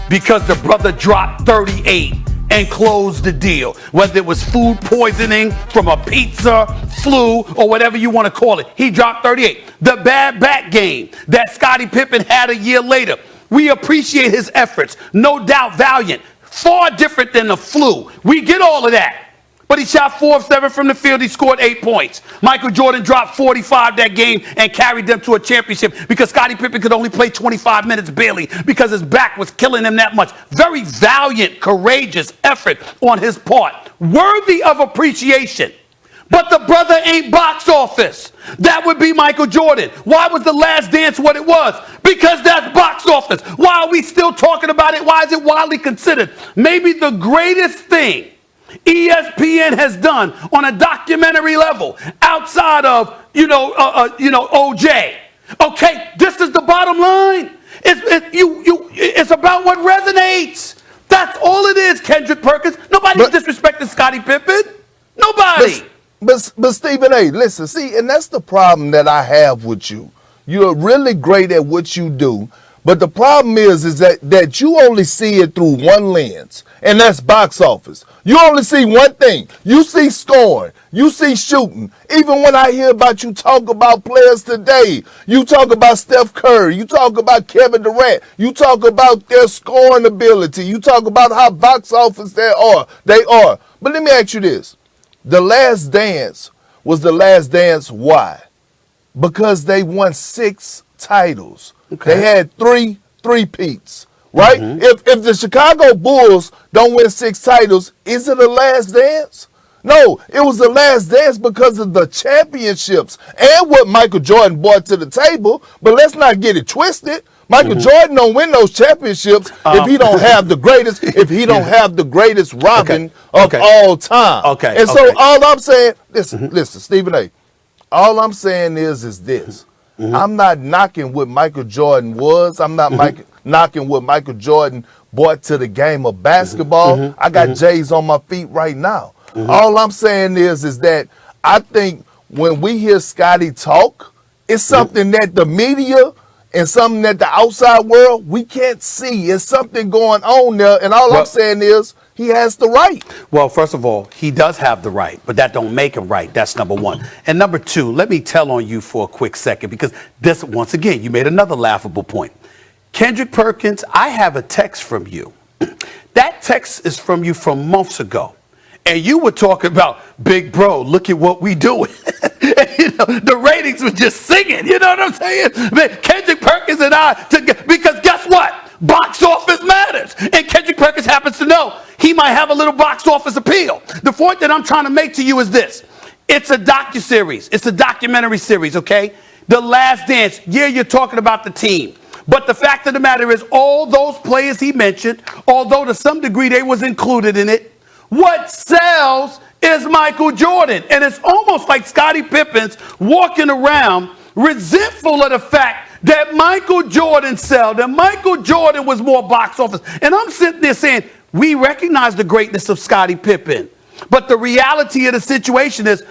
Because the brother dropped 38 and closed the deal. Whether it was food poisoning from a pizza, flu, or whatever you want to call it, he dropped 38. The bad back game that Scottie Pippen had a year later, we appreciate his efforts, no doubt valiant, far different than the flu. We get all of that. But he shot 4 of 7 from the field. He scored 8 points. Michael Jordan dropped 45 that game and carried them to a championship because Scottie Pippen could only play 25 minutes barely because his back was killing him that much. Very valiant, courageous effort on his part. Worthy of appreciation. But the brother ain't box office. That would be Michael Jordan. Why was The Last Dance what it was? Because that's box office. Why are we still talking about it? Why is it widely considered maybe the greatest thing ESPN has done on a documentary level outside of, OJ? Okay, this is the bottom line. It's about what resonates. That's all it is, Kendrick Perkins. Nobody's disrespecting Scottie Pippen. Nobody. But Stephen A., listen, see, and that's the problem that I have with you. You're really great at what you do, but the problem is that you only see it through one lens, and that's box office. You only see one thing. You see scoring. You see shooting. Even when I hear about you talk about players today, you talk about Steph Curry, you talk about Kevin Durant, you talk about their scoring ability, you talk about how box office they are. But let me ask you this. The Last Dance was The Last Dance. Why? Because they won 6 titles. Okay. They had 3 three-peats, right? If the Chicago Bulls don't win 6 titles, is it a Last Dance? No, it was the Last Dance because of the championships and what Michael Jordan brought to the table. But let's not get it twisted. Michael Jordan don't win those championships if he don't have the greatest, Robin of all time. Okay. And so all I'm saying, listen, Stephen A., all I'm saying is this. I'm not knocking what Michael Jordan was. I'm not knocking what Michael Jordan brought to the game of basketball. I got J's on my feet right now. All I'm saying is that I think when we hear Scottie talk, it's something that the media and something that the outside world, we can't see. It's something going on there, and all I'm saying is he has the right. Well, first of all, he does have the right, but that don't make him right. That's number one. And number two, let me tell on you for a quick second, because this, once again, you made another laughable point. Kendrick Perkins, I have a text from you. That text is from you from months ago. And you were talking about, big bro, look at what we doing. The ratings were just singing. You know what I'm saying? Kendrick Perkins and I, because guess what? Box office matters. And Kendrick Perkins happens to know he might have a little box office appeal. The point that I'm trying to make to you is this. It's a docuseries. It's a documentary series, okay? The Last Dance. Yeah, you're talking about the team. But the fact of the matter is all those players he mentioned, although to some degree they was included in it, what sells is Michael Jordan. And it's almost like Scottie Pippen's walking around resentful of the fact that Michael Jordan sold, that Michael Jordan was more box office. And I'm sitting there saying, we recognize the greatness of Scottie Pippen. But the reality of the situation is,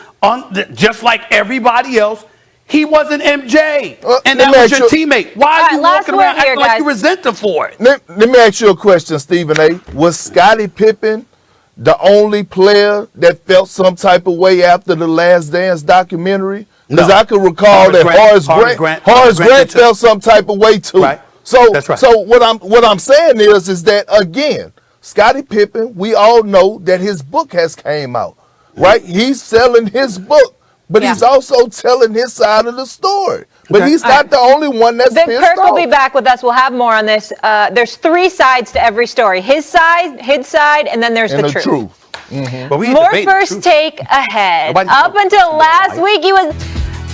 just like everybody else, he wasn't MJ. And that was your teammate. Why are you walking around acting like you resent him for it? Let me ask you a question, Stephen A. Was Scottie Pippen the only player that felt some type of way after the Last Dance documentary? Because I can recall that Horace Grant felt some type of way too. Right. So what I'm saying is that again, Scottie Pippen, we all know that his book has came out, right? He's selling his book, but he's also telling his side of the story. But he's not the only one that's pissed off. Kirk will be back with us. We'll have more on this. There's 3 sides to every story. His side, and then there's the truth. More first take ahead. Up until last week, he was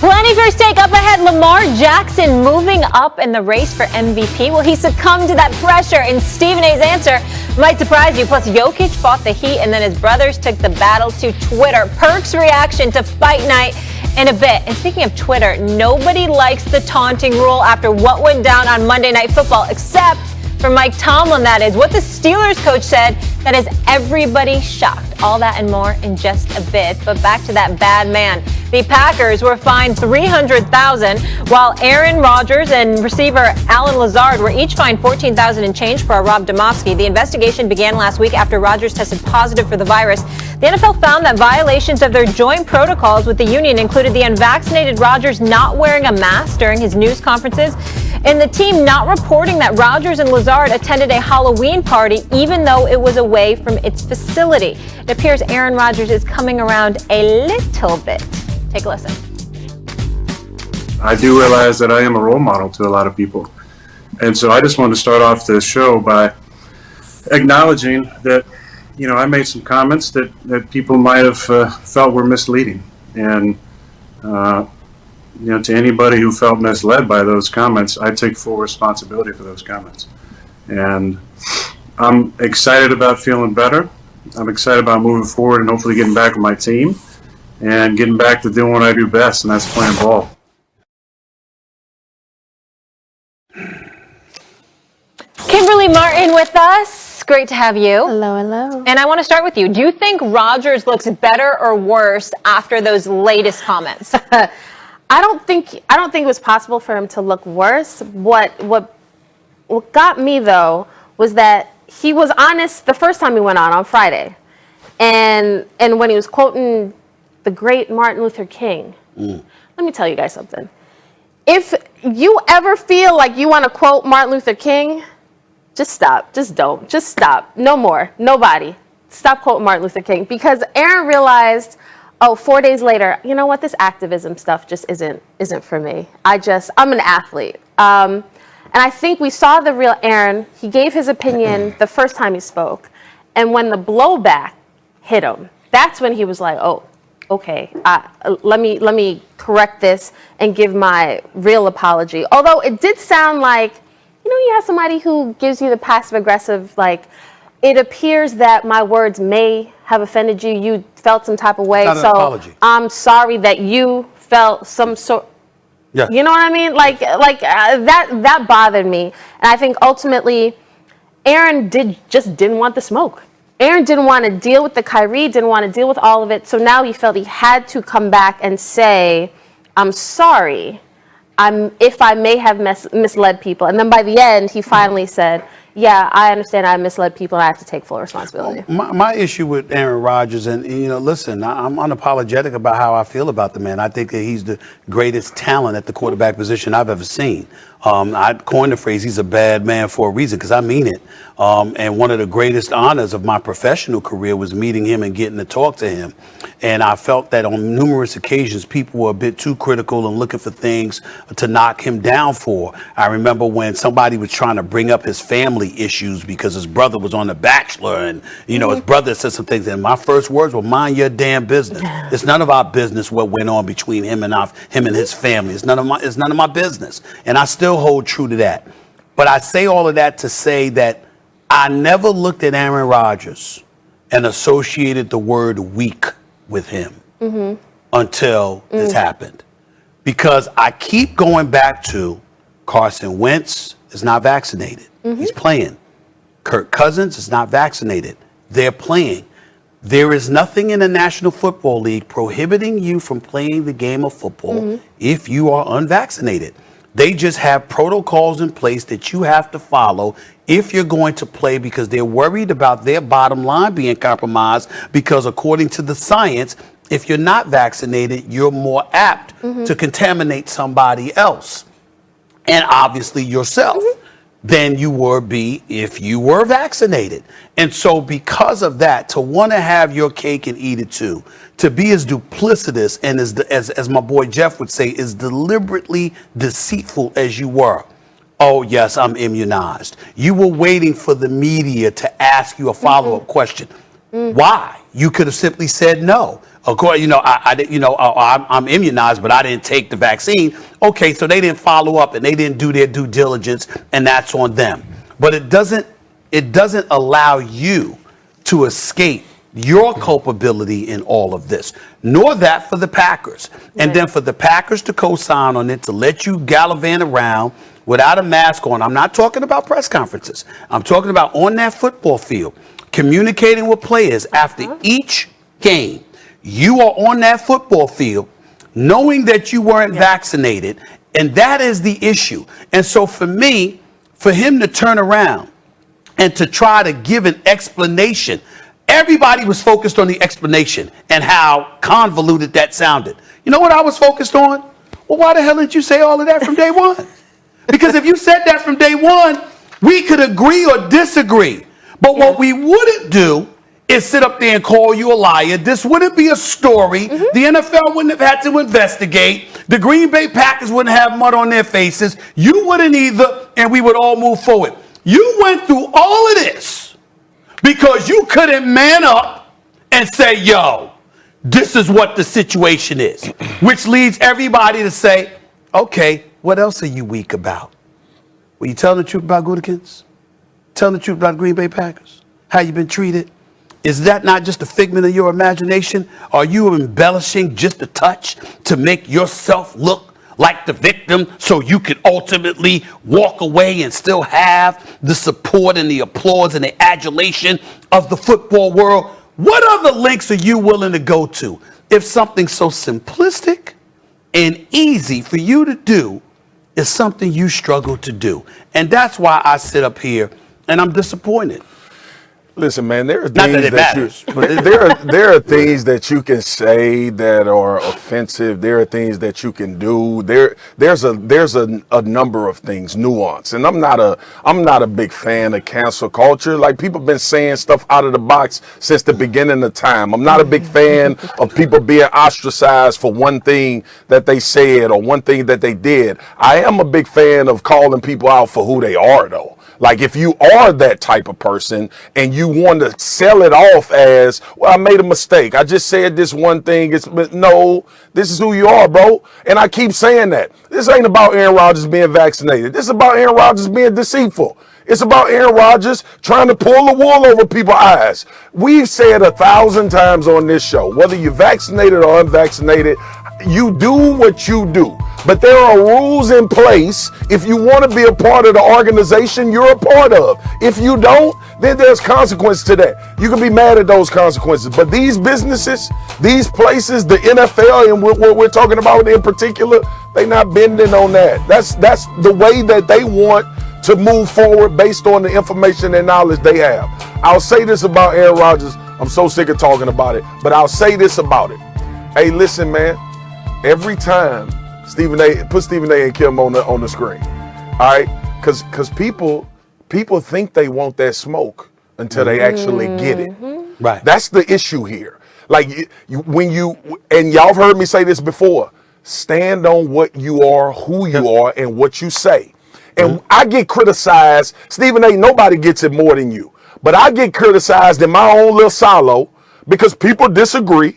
plenty first take up ahead. Lamar Jackson moving up in the race for MVP. Will he succumb to that pressure? And Stephen A's answer might surprise you. Plus, Jokic fought the heat, and then his brothers took the battle to Twitter. Perk's reaction to fight night in a bit. And speaking of Twitter, nobody likes the taunting rule after what went down on Monday Night Football, except for Mike Tomlin, that is. What the Steelers coach said that has everybody shocked. All that and more in just a bit. But back to that bad man. The Packers were fined $300,000, while Aaron Rodgers and receiver Alan Lazard were each fined $14,000 and change for Rob Domofsky. The investigation began last week after Rodgers tested positive for the virus. The NFL found that violations of their joint protocols with the union included the unvaccinated Rodgers not wearing a mask during his news conferences, and the team not reporting that Rodgers and Lazard attended a Halloween party even though it was away from its facility. It appears Aaron Rodgers is coming around a little bit. Take a listen. I do realize that I am a role model to a lot of people. And so I just wanted to start off this show by acknowledging that, I made some comments that people might have felt were misleading. And, to anybody who felt misled by those comments, I take full responsibility for those comments. And I'm excited about feeling better. I'm excited about moving forward and hopefully getting back with my team and getting back to doing what I do best, and that's playing ball. Martin with us. Great to have you. Hello, hello. And I want to start with you. Do you think Rodgers looks better or worse after those latest comments? I don't think it was possible for him to look worse. What got me though was that he was honest the first time he went on Friday, and when he was quoting the great Martin Luther King. Let me tell you guys something. If you ever feel like you want to quote Martin Luther King, just stop. Just don't. Just stop. No more. Nobody. Stop quoting Martin Luther King, because Aaron realized, 4 days later, you know what? This activism stuff just isn't for me. I'm an athlete. And I think we saw the real Aaron. He gave his opinion the first time he spoke. And when the blowback hit him, that's when he was like, oh, okay, let me correct this and give my real apology. Although it did sound like, you have somebody who gives you the passive aggressive, like, it appears that my words may have offended you. You felt some type of way. Not an apology. I'm sorry that you felt some sort. Yeah. You know what I mean? That bothered me. And I think ultimately, Aaron didn't want the smoke. Aaron didn't want to deal with the Kyrie, didn't want to deal with all of it. So now he felt he had to come back and say, I'm sorry. If I may have misled people. And then by the end, he finally said, yeah, I understand I misled people and I have to take full responsibility. My issue with Aaron Rodgers, and listen, I'm unapologetic about how I feel about the man. I think that he's the greatest talent at the quarterback position I've ever seen. I coined the phrase, he's a bad man for a reason, because I mean it. And one of the greatest honors of my professional career was meeting him and getting to talk to him. And I felt that on numerous occasions, people were a bit too critical and looking for things to knock him down for. I remember when somebody was trying to bring up his family issues because his brother was on The Bachelor, and, his brother said some things. And my first words were, mind your damn business. It's none of our business what went on between him and his family. It's none of my business. And I still hold true to that. But I say all of that to say that I never looked at Aaron Rodgers and associated the word weak with him until this happened. Because I keep going back to Carson Wentz is not vaccinated. He's playing. Kirk Cousins is not vaccinated. They're playing. There is nothing in the National Football League prohibiting you from playing the game of football if you are unvaccinated. They just have protocols in place that you have to follow if you're going to play, because they're worried about their bottom line being compromised, because according to the science, if you're not vaccinated, you're more apt to contaminate somebody else, and obviously yourself, than you would be if you were vaccinated. And so because of that, to want to have your cake and eat it too, to be as duplicitous and as my boy Jeff would say, as deliberately deceitful as you were. Oh, yes, I'm immunized. You were waiting for the media to ask you a follow-up question. Why? You could have simply said no. Of course, I'm immunized, but I didn't take the vaccine. Okay, so they didn't follow up and they didn't do their due diligence, and that's on them. But it doesn't allow you to escape your culpability in all of this, nor that for the Packers. And then for the Packers to co-sign on it, to let you gallivant around without a mask on. I'm not talking about press conferences. I'm talking about on that football field, communicating with players after each game. You are on that football field knowing that you weren't vaccinated, and that is the issue. And so for me, for him to turn around and to try to give an explanation, everybody was focused on the explanation and how convoluted that sounded. You know what I was focused on? Well, why the hell didn't you say all of that from day one? Because if you said that from day one, we could agree or disagree. But what we wouldn't do is sit up there and call you a liar. This wouldn't be a story. The NFL wouldn't have had to investigate. The Green Bay Packers wouldn't have mud on their faces. You wouldn't either, and we would all move forward. You went through all of this because you couldn't man up and say, yo, this is what the situation is, which leads everybody to say, okay, what else are you weak about? Were you telling the truth about Gutekunst? Telling the truth about Green Bay Packers? How you been treated? Is that not just a figment of your imagination? Are you embellishing just a touch to make yourself look like the victim so you could ultimately walk away and still have the support and the applause and the adulation of the football world. What other lengths are you willing to go to if something so simplistic and easy for you to do is something you struggle to do? And that's why I sit up here and I'm disappointed. Listen, man, there are Not that things it matters, but there are things that you can say that are offensive. There are things that you can do. There's a number of things, nuance. And I'm not a big fan of cancel culture. Like, people been saying stuff out of the box since the beginning of time. I'm not a big fan of people being ostracized for one thing that they said or one thing that they did. I am a big fan of calling people out for who they are, though. Like, if you are that type of person and you want to sell it off as, well, I made a mistake, I just said this one thing. No, this is who you are, bro. And I keep saying that. This ain't about Aaron Rodgers being vaccinated. This is about Aaron Rodgers being deceitful. It's about Aaron Rodgers trying to pull the wool over people's eyes. We've said 1,000 times on this show, whether you're vaccinated or unvaccinated, you do what you do. But there are rules in place. If you want to be a part of the organization you're a part of, if you don't, then there's consequence to that. You can be mad at those consequences. But these businesses, these places, the NFL and what we're talking about in particular, they not bending on that. That's the way that they want to move forward based on the information and knowledge they have. I'll say this about Aaron Rodgers. I'm so sick of talking about it, but I'll say this about it. Hey, listen, man. Every time put Stephen A. and Kim on the screen, all right? Because people think they want that smoke until they actually get it. Right. That's the issue here. Like, when you, and y'all have heard me say this before, stand on what you are, who you are, and what you say. And I get criticized. Stephen A., nobody gets it more than you. But I get criticized in my own little silo because people disagree.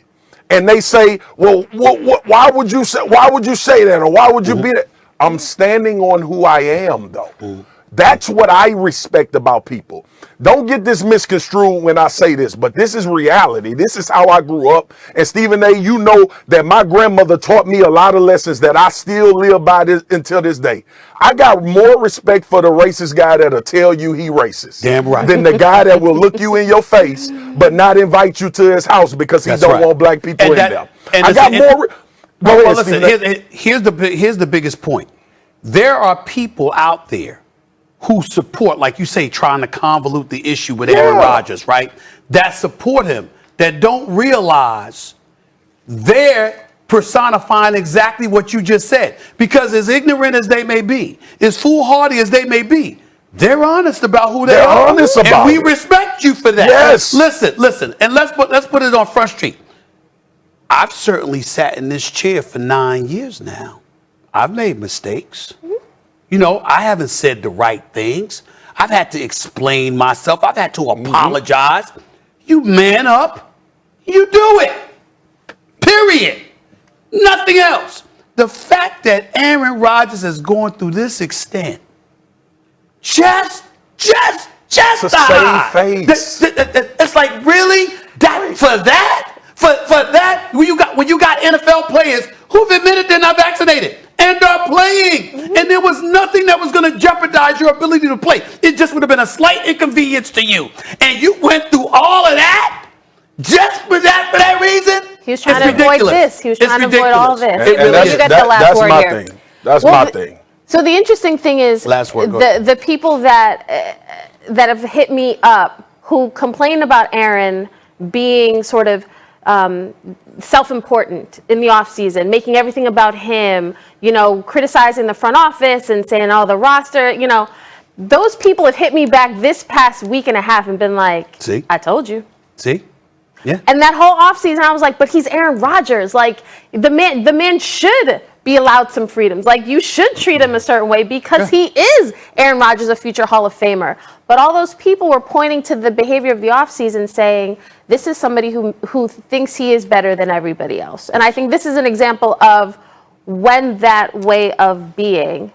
And they say, well, why would you say that? Or why would you be that? I'm standing on who I am, though. That's what I respect about people. Don't get this misconstrued when I say this, but this is reality. This is how I grew up. And Stephen A., you know that my grandmother taught me a lot of lessons that I still live by until this day. I got more respect for the racist guy that'll tell you he racist. Damn right. Than the guy that will look you in your face but not invite you to his house because he don't want black people in there. And I got more. Well, listen, here's the biggest point. There are people out there who support, like you say, trying to convolute the issue with Aaron Rodgers, right? That support him, that don't realize they're personifying exactly what you just said. Because as ignorant as they may be, as foolhardy as they may be, they're honest about who they are. Honest about and we respect you for that. Yes. Listen, and let's put it on Front Street. I've certainly sat in this chair for 9 years now. I've made mistakes. You know, I haven't said the right things. I've had to explain myself. I've had to apologize. You man up. You do it. Period. Nothing else. The fact that Aaron Rodgers is going through this extent, just the same face. It's like, really? For that? When you got NFL players who've admitted they're not vaccinated and are playing, and there was nothing that was going to jeopardize your ability to play. It just would have been a slight inconvenience to you, and you went through all of that just for that reason. He was trying to avoid this. He was trying to avoid all of this. That's my thing. That's my thing. So the interesting thing is the people that have hit me up who complain about Aaron being sort of self-important in the offseason, making everything about him, criticizing the front office and saying, oh, the roster, those people have hit me back this past week and a half and been like, see, I told you. See? Yeah. And that whole offseason, I was like, but he's Aaron Rodgers. Like, the man should be allowed some freedoms. Like, you should treat him a certain way because he is Aaron Rodgers, a future Hall of Famer. But all those people were pointing to the behavior of the offseason saying, this is somebody who thinks he is better than everybody else. And I think this is an example of when that way of being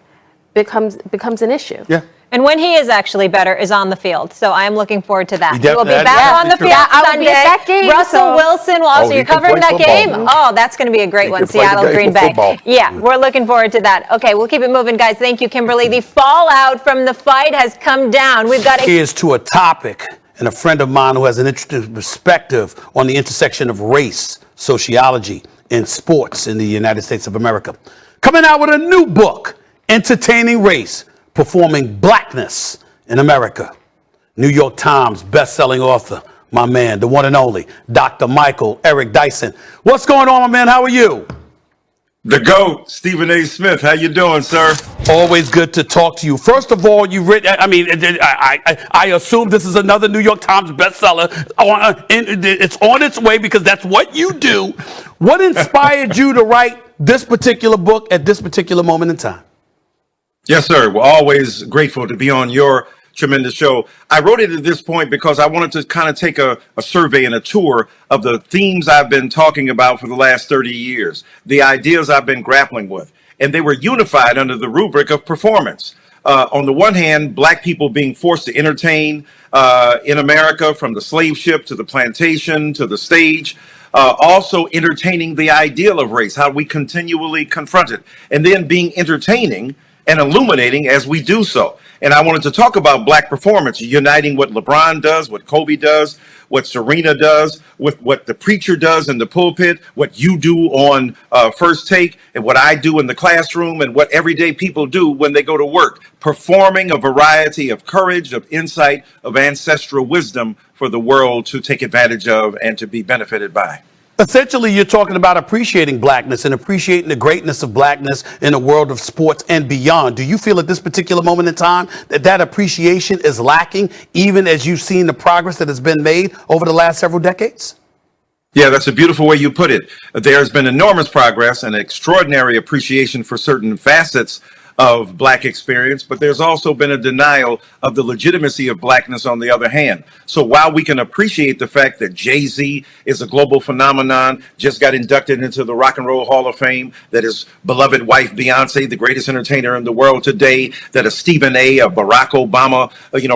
becomes an issue. Yeah. And when he is actually better is on the field. So I'm looking forward to that. He will be definitely- back on the true. field Yeah, I will Sunday. be at that game, Russell so- Wilson will also, he you're can covering play that football. game? Oh, that's going to be a great one. can play the Seattle, game Green of Bay. football. Yeah, we're looking forward to that. Okay, we'll keep it moving, guys. Thank you, Kimberly. The fallout from the fight has come down. We've got Here's to a topic and a friend of mine who has an interesting perspective on the intersection of race, sociology, and sports in the United States of America. Coming out with a new book, Entertaining Race, Performing Blackness in America. New York Times best-selling author, my man, the one and only, Dr. Michael Eric Dyson. What's going on, my man? How are you? The GOAT, Stephen A. Smith. How you doing, sir? Always good to talk to you. First of all, you've written, I assume this is another New York Times bestseller. It's on its way because that's what you do. What inspired you to write this particular book at this particular moment in time? Yes, sir. We're always grateful to be on your tremendous show. I wrote it at this point because I wanted to kind of take a survey and a tour of the themes I've been talking about for the last 30 years, the ideas I've been grappling with, and they were unified under the rubric of performance. On the one hand, black people being forced to entertain in America, from the slave ship to the plantation to the stage. Also entertaining the ideal of race, how we continually confront it, and then being entertaining and illuminating as we do so. And I wanted to talk about black performance, uniting what LeBron does, what Kobe does, what Serena does, with what the preacher does in the pulpit, what you do on First Take, and what I do in the classroom, and what everyday people do when they go to work, performing a variety of courage, of insight, of ancestral wisdom for the world to take advantage of and to be benefited by. Essentially, you're talking about appreciating blackness and appreciating the greatness of blackness in the world of sports and beyond. Do you feel at this particular moment in time that that appreciation is lacking, even as you've seen the progress that has been made over the last several decades? Yeah, that's a beautiful way you put it. There's been enormous progress and extraordinary appreciation for certain facets of black experience, but there's also been a denial of the legitimacy of blackness on the other hand. So while we can appreciate the fact that Jay-Z is a global phenomenon, just got inducted into the Rock and Roll Hall of Fame, that his beloved wife Beyonce, the greatest entertainer in the world today, that a Stephen A., a Barack Obama,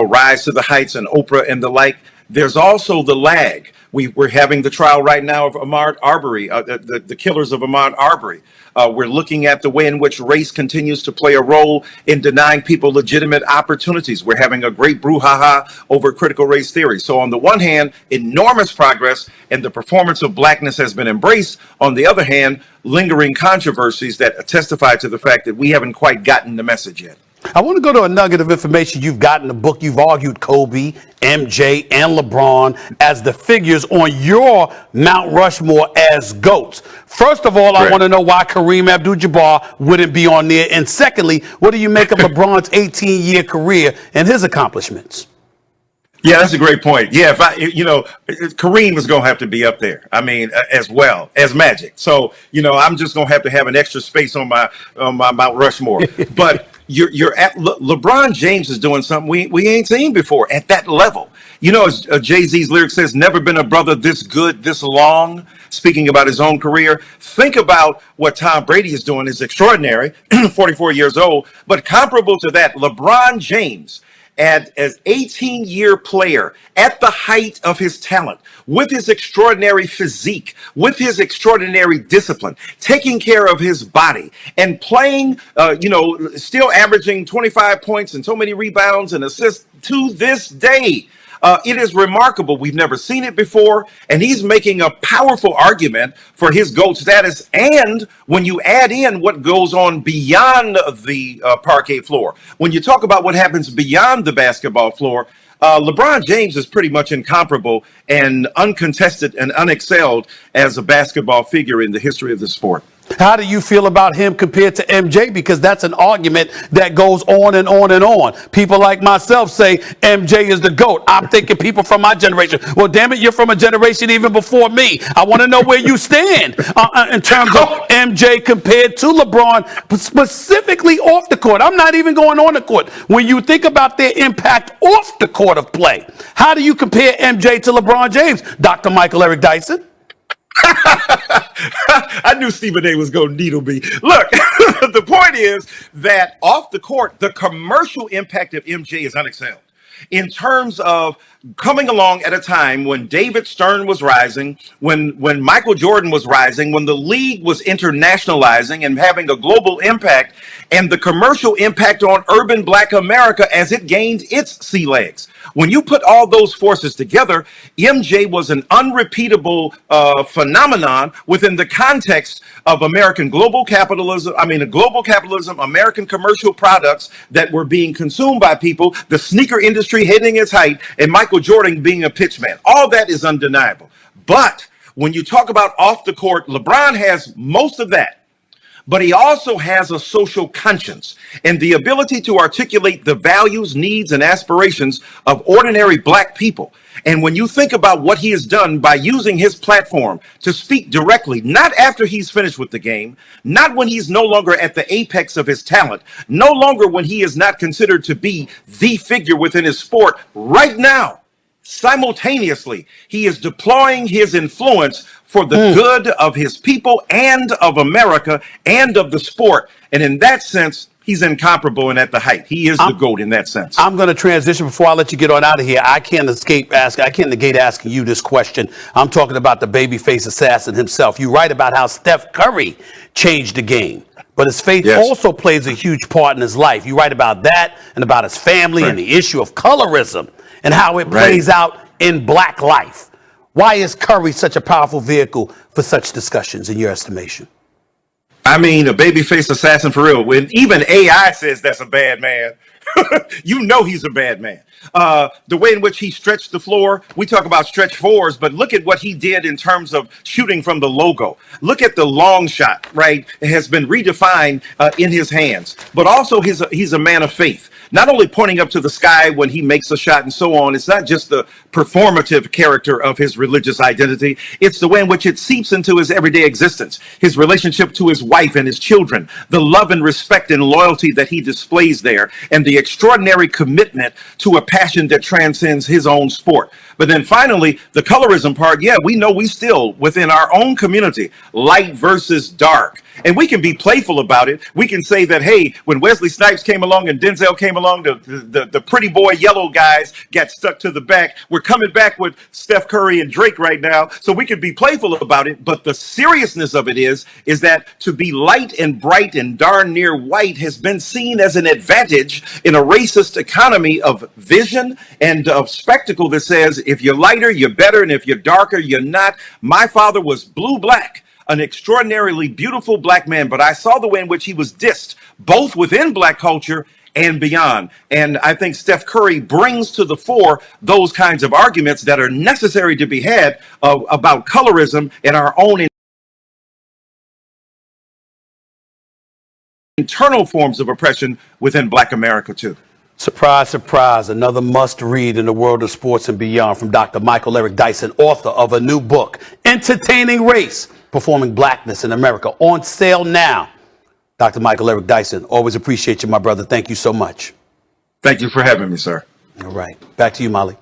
rise to the heights, and Oprah and the like, there's also the lag. We're having the trial right now of Ahmaud Arbery, the killers of Ahmaud Arbery. We're looking at the way in which race continues to play a role in denying people legitimate opportunities. We're having a great brouhaha over critical race theory. So on the one hand, enormous progress and the performance of blackness has been embraced. On the other hand, lingering controversies that testify to the fact that we haven't quite gotten the message yet. I want to go to a nugget of information you've got in the book. You've argued Kobe, MJ, and LeBron as the figures on your Mount Rushmore as GOATs. First of all, I want to know why Kareem Abdul-Jabbar wouldn't be on there. And secondly, what do you make of LeBron's 18-year career and his accomplishments? Yeah, that's a great point. Yeah, Kareem is going to have to be up there. I mean, as well as Magic. So, I'm just going to have an extra space on my Mount Rushmore. But you're at LeBron James is doing something we ain't seen before at that level. As Jay-Z's lyric says, never been a brother this good, this long. Speaking about his own career, think about what Tom Brady is doing is extraordinary, 44 years old, but comparable to that, LeBron James, as 18-year player at the height of his talent, with his extraordinary physique, with his extraordinary discipline, taking care of his body and playing, still averaging 25 points and so many rebounds and assists to this day. It is remarkable. We've never seen it before. And he's making a powerful argument for his GOAT status. And when you add in what goes on beyond the parquet floor, when you talk about what happens beyond the basketball floor, LeBron James is pretty much incomparable and uncontested and unexcelled as a basketball figure in the history of the sport. How do you feel about him compared to MJ? Because that's an argument that goes on and on and on. People like myself say MJ is the GOAT. I'm thinking people from my generation. Well, damn it, you're from a generation even before me. I want to know where you stand in terms of MJ compared to LeBron, specifically off the court. I'm not even going on the court. When you think about their impact off the court of play, how do you compare MJ to LeBron James, Dr. Michael Eric Dyson? I knew Stephen A was going to needle me. Look, the point is that off the court, the commercial impact of MJ is unexcelled in terms of coming along at a time when David Stern was rising, when Michael Jordan was rising, when the league was internationalizing and having a global impact, and the commercial impact on urban Black America as it gained its sea legs. When you put all those forces together, MJ was an unrepeatable phenomenon within the context of American global capitalism. American commercial products that were being consumed by people, the sneaker industry hitting its height, and Michael Jordan being a pitchman. All that is undeniable. But when you talk about off the court, LeBron has most of that. But he also has a social conscience and the ability to articulate the values, needs, and aspirations of ordinary Black people. And when you think about what he has done by using his platform to speak directly, not after he's finished with the game, not when he's no longer at the apex of his talent, no longer when he is not considered to be the figure within his sport, right now, simultaneously, he is deploying his influence for the good of his people and of America and of the sport. And in that sense, he's incomparable and at the height. He is the GOAT in that sense. I'm going to transition before I let you get on out of here. I can't negate asking you this question. I'm talking about the babyface assassin himself. You write about how Steph Curry changed the game, but his faith also plays a huge part in his life. You write about that and about his family and the issue of colorism and how it plays out in Black life. Why is Curry such a powerful vehicle for such discussions in your estimation? I mean, a babyface assassin for real. When even AI says that's a bad man, you know he's a bad man. The way in which he stretched the floor, we talk about stretch fours, but look at what he did in terms of shooting from the logo. Look at the long shot, right? It has been redefined in his hands, but also he's a man of faith. Not only pointing up to the sky when he makes a shot and so on. It's not just the performative character of his religious identity. It's the way in which it seeps into his everyday existence, his relationship to his wife and his children, the love and respect and loyalty that he displays there, and the extraordinary commitment to a passion that transcends his own sport. But then finally, the colorism part, we know we still, within our own community, light versus dark. And we can be playful about it. We can say that, hey, when Wesley Snipes came along and Denzel came along, the pretty boy yellow guys got stuck to the back. We're coming back with Steph Curry and Drake right now. So we can be playful about it. But the seriousness of it is that to be light and bright and darn near white has been seen as an advantage in a racist economy of vision and of spectacle that says, if you're lighter, you're better. And if you're darker, you're not. My father was blue-black, an extraordinarily beautiful Black man, but I saw the way in which he was dissed, both within Black culture and beyond. And I think Steph Curry brings to the fore those kinds of arguments that are necessary to be had about colorism and our own internal forms of oppression within Black America, too. Surprise, surprise, another must read in the world of sports and beyond from Dr. Michael Eric Dyson, author of a new book, Entertaining Race, Performing Blackness in America, on sale now. Dr. Michael Eric Dyson, always appreciate you, my brother. Thank you so much. Thank you for having me, sir. All right. Back to you, Molly.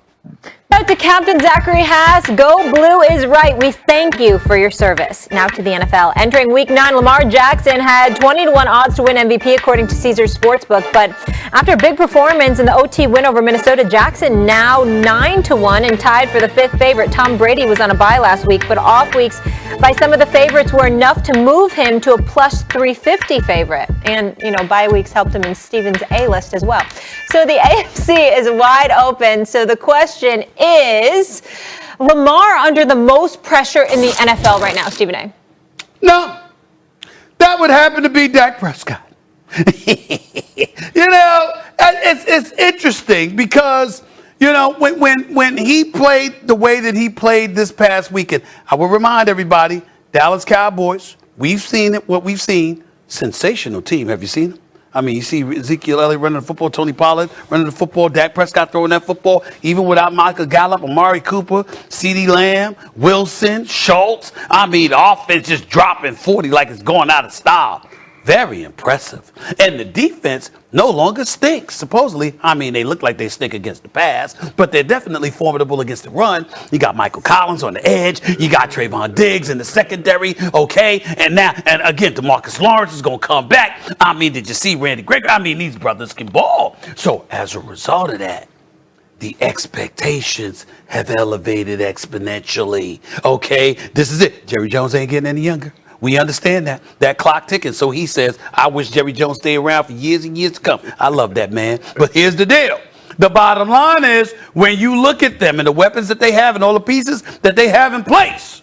Now to Captain Zachary Haas, Go Blue is right. We thank you for your service. Now to the NFL. Entering Week 9, Lamar Jackson had 20-1 odds to win MVP according to Caesars Sportsbook. But after a big performance in the OT win over Minnesota, Jackson now 9-1 and tied for the 5th favorite. Tom Brady was on a bye last week, but off weeks by some of the favorites were enough to move him to a plus 350 favorite. And, bye weeks helped him in Steven's A-list as well. So the AFC is wide open. So the question is, Lamar under the most pressure in the NFL right now, Stephen A? No, that would happen to be Dak Prescott. It's interesting because, when he played the way that he played this past weekend, I will remind everybody, Dallas Cowboys, we've seen it, what we've seen, sensational team. Have you seen them? I mean, you see Ezekiel Elliott running the football, Tony Pollard running the football, Dak Prescott throwing that football, even without Michael Gallup, Amari Cooper, CeeDee Lamb, Wilson, Schultz. I mean, the offense just dropping 40 like it's going out of style. Very impressive. And the defense no longer stinks. Supposedly, I mean, they look like they stink against the pass, but they're definitely formidable against the run. You got Michael Collins on the edge. You got Trayvon Diggs in the secondary. Okay. And again, DeMarcus Lawrence is going to come back. I mean, did you see Randy Gregory? I mean, these brothers can ball. So as a result of that, the expectations have elevated exponentially. Okay. This is it. Jerry Jones ain't getting any younger. We understand that clock ticking. So he says, I wish Jerry Jones stay around for years and years to come. I love that, man. But here's the deal. The bottom line is when you look at them and the weapons that they have and all the pieces that they have in place,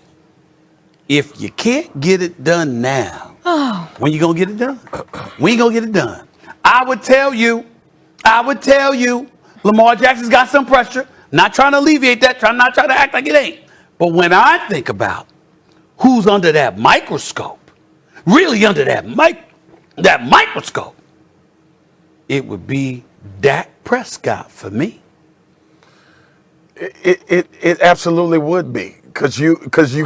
if you can't get it done now, when you going to get it done? When you going to get it done? I would tell you, Lamar Jackson's got some pressure. Not trying to alleviate that. Not trying to act like it ain't. But when I think about who's under that microscope, really under that microscope, it would be Dak Prescott for me. It absolutely would be, because you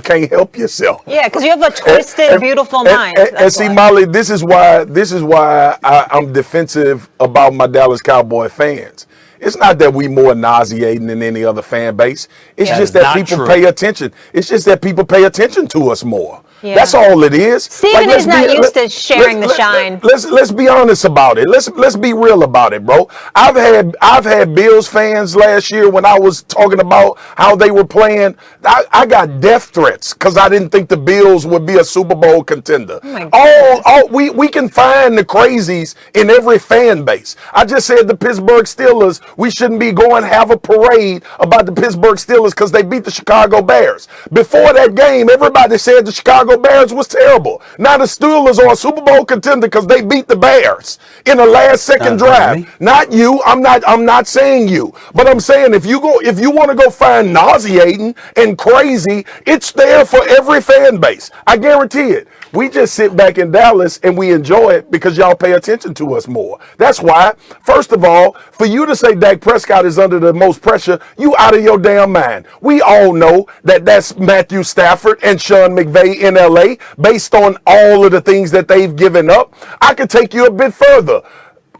can't help yourself. Yeah, because you have a twisted, beautiful mind. And see, Molly, this is why I'm defensive about my Dallas Cowboy fans. It's not that we more nauseating than any other fan base. It's just that people pay attention. It's just that people pay attention to us more. Yeah. That's all it is. Stephen is not used to sharing the shine. Let's be honest about it. Let's be real about it, bro. I've had Bills fans last year when I was talking about how they were playing. I got death threats because I didn't think the Bills would be a Super Bowl contender. We can find the crazies in every fan base. I just said the Pittsburgh Steelers, we shouldn't be going have a parade about the Pittsburgh Steelers because they beat the Chicago Bears. Before that game, everybody said the Chicago Bears was terrible. Now the Steelers are a Super Bowl contender because they beat the Bears in the last second drive. Not you. I'm not saying you. But I'm saying if you want to go find nauseating and crazy, it's there for every fan base. I guarantee it. We just sit back in Dallas and we enjoy it because y'all pay attention to us more. That's why, first of all, for you to say Dak Prescott is under the most pressure, you out of your damn mind. We all know that that's Matthew Stafford and Sean McVay in LA based on all of the things that they've given up. I could take you a bit further.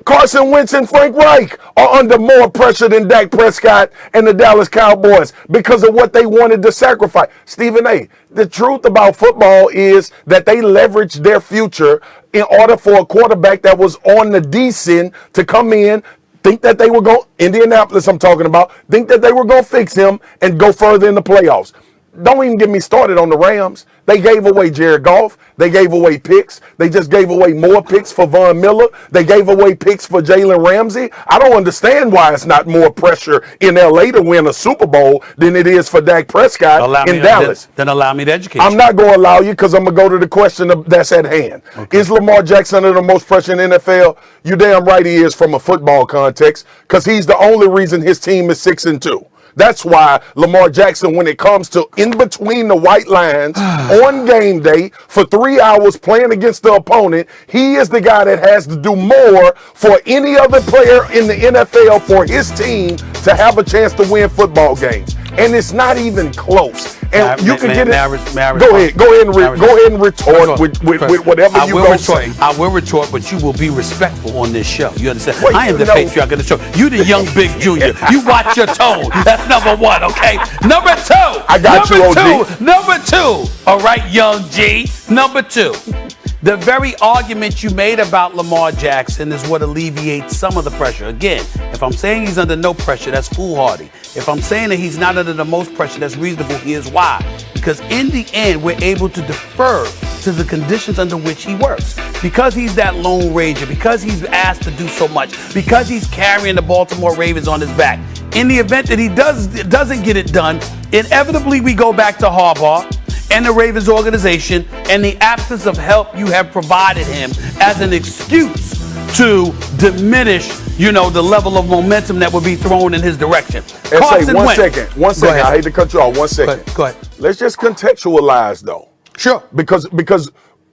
Carson Wentz and Frank Reich are under more pressure than Dak Prescott and the Dallas Cowboys because of what they wanted to sacrifice. Stephen A., the truth about football is that they leveraged their future in order for a quarterback that was on the descent to come in, think that they were going, Indianapolis I'm talking about, think that they were going to fix him and go further in the playoffs. Don't even get me started on the Rams. They gave away Jared Goff. They gave away picks. They just gave away more picks for Von Miller. They gave away picks for Jalen Ramsey. I don't understand why it's not more pressure in LA to win a Super Bowl than it is for Dak Prescott in Dallas. Then allow me to educate you. I'm not going to allow you because I'm going to go to the question that's at hand. Okay. Is Lamar Jackson under the most pressure in the NFL? You damn right he is from a football context because he's the only reason his team is 6-2. That's why Lamar Jackson, when it comes to in between the white lines on game day for 3 hours playing against the opponent, he is the guy that has to do more for any other player in the NFL for his team to have a chance to win football games. And it's not even close. And you can get it. Go ahead and retort with whatever you go say. I will retort, but you will be respectful on this show. You understand? I am the patriarch of the show. You the young big junior. You watch your tone. That's number one, okay? Number two. I got you, OG. Number two. All right, young G. Number two. The very argument you made about Lamar Jackson is what alleviates some of the pressure. Again, if I'm saying he's under no pressure, that's foolhardy. If I'm saying that he's not under the most pressure, that's reasonable. Here's why. Because in the end, we're able to defer to the conditions under which he works. Because he's that Lone Ranger, because he's asked to do so much, because he's carrying the Baltimore Ravens on his back. In the event that he doesn't get it done, inevitably we go back to Harbaugh and the Ravens organization and the absence of help you have provided him as an excuse to diminish, the level of momentum that would be thrown in his direction. And say one second. I hate to cut you off. 1 second. Go ahead. Let's just contextualize though. Sure. Because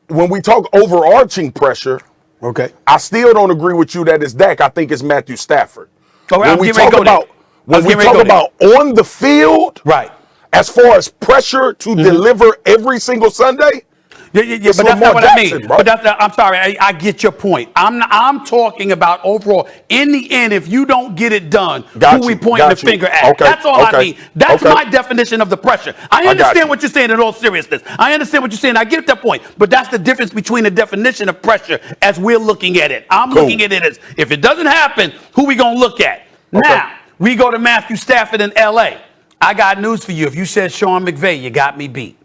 when we talk overarching pressure, okay, I still don't agree with you that it's Dak. I think it's Matthew Stafford. When we talk about on the field, right? As far as pressure to deliver every single Sunday, Yeah, but that's not what I mean. But I'm sorry, I get your point. I'm talking about overall. In the end, if you don't get it done, who we pointing the finger at? Okay. That's all I mean. That's my definition of the pressure. I understand what you're saying in all seriousness. I understand what you're saying. I get that point. But that's the difference between the definition of pressure as we're looking at it. I'm looking at it as if it doesn't happen, who we gonna look at? Now we go to Matthew Stafford in L.A. I got news for you. If you said Sean McVay, you got me beat.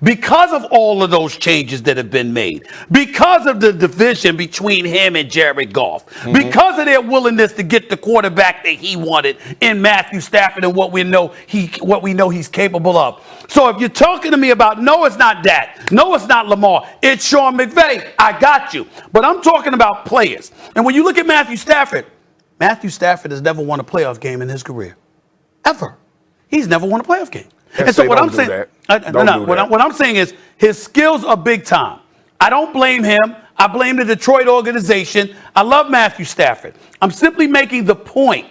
Because of all of those changes that have been made, because of the division between him and Jared Goff, because of their willingness to get the quarterback that he wanted in Matthew Stafford and what we know he's capable of. So if you're talking to me about no, it's not that, no, it's not Lamar, it's Sean McVay, I got you. But I'm talking about players. And when you look at Matthew Stafford has never won a playoff game in his career, ever. He's never won a playoff game. And so what I'm saying, what I'm saying is his skills are big time. I don't blame him. I blame the Detroit organization. I love Matthew Stafford. I'm simply making the point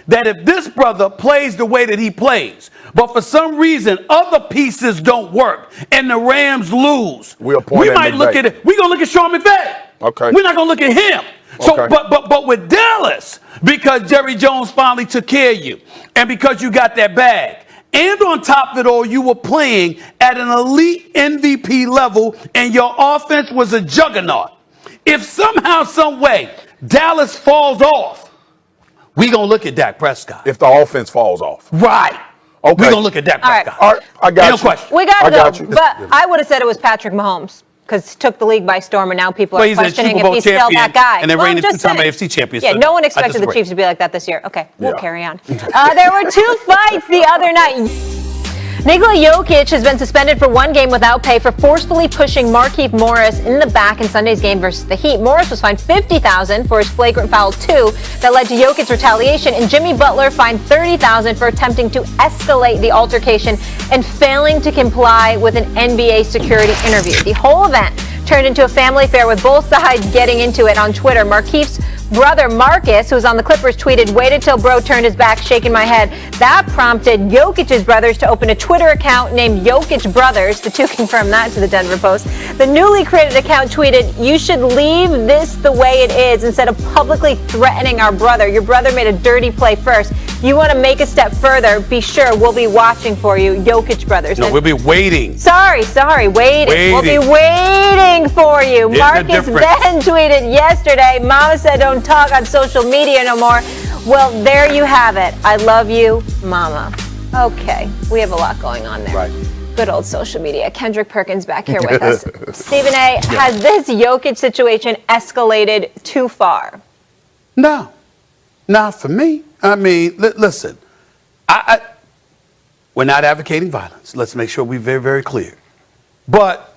that if this brother plays the way that he plays, but for some reason other pieces don't work and the Rams lose, we might look at it. We're gonna look at Sean McVay. Okay. We're not gonna look at him. So, but with Dallas, because Jerry Jones finally took care of you, and because you got that bag. And on top of it all, you were playing at an elite MVP level, and your offense was a juggernaut. If somehow, some way, Dallas falls off, we're going to look at Dak Prescott. If the offense falls off. Right. Okay. We're going to look at Dak Prescott. All right. I got you. No question. We got to go. But I would have said it was Patrick Mahomes. Because he took the league by storm, and now people are questioning if he's still that guy. And they're reigning two-time AFC champions. Yeah, no one expected the Chiefs to be like that this year. Okay, we'll carry on. There were two fights the other night. Nikola Jokic has been suspended for 1 game without pay for forcefully pushing Markieff Morris in the back in Sunday's game versus the Heat. Morris was fined $50,000 for his flagrant foul 2 that led to Jokic's retaliation, and Jimmy Butler fined $30,000 for attempting to escalate the altercation and failing to comply with an NBA security interview. The whole event turned into a family affair with both sides getting into it on Twitter. Markieff's brother Marcus, who was on the Clippers, tweeted, "Waited till bro turned his back, shaking my head." That prompted Jokic's brothers to open a Twitter account named Jokic Brothers. The two confirmed that to the Denver Post. The newly created account tweeted, "You should leave this the way it is instead of publicly threatening our brother. Your brother made a dirty play first. You want to make a step further, be sure we'll be watching for you." Jokic Brothers. No, we'll be waiting. Sorry, waiting. We'll be waiting for you. There's Marcus then tweeted yesterday, "Mama said don't talk on social media no more." Well, there you have it. I love you, Mama. Okay, we have a lot going on there. Right. Good old social media. Kendrick Perkins back here with us. Stephen A., has this Jokic situation escalated too far? No, not for me. I mean, listen, we're not advocating violence. Let's make sure we're very, very clear. But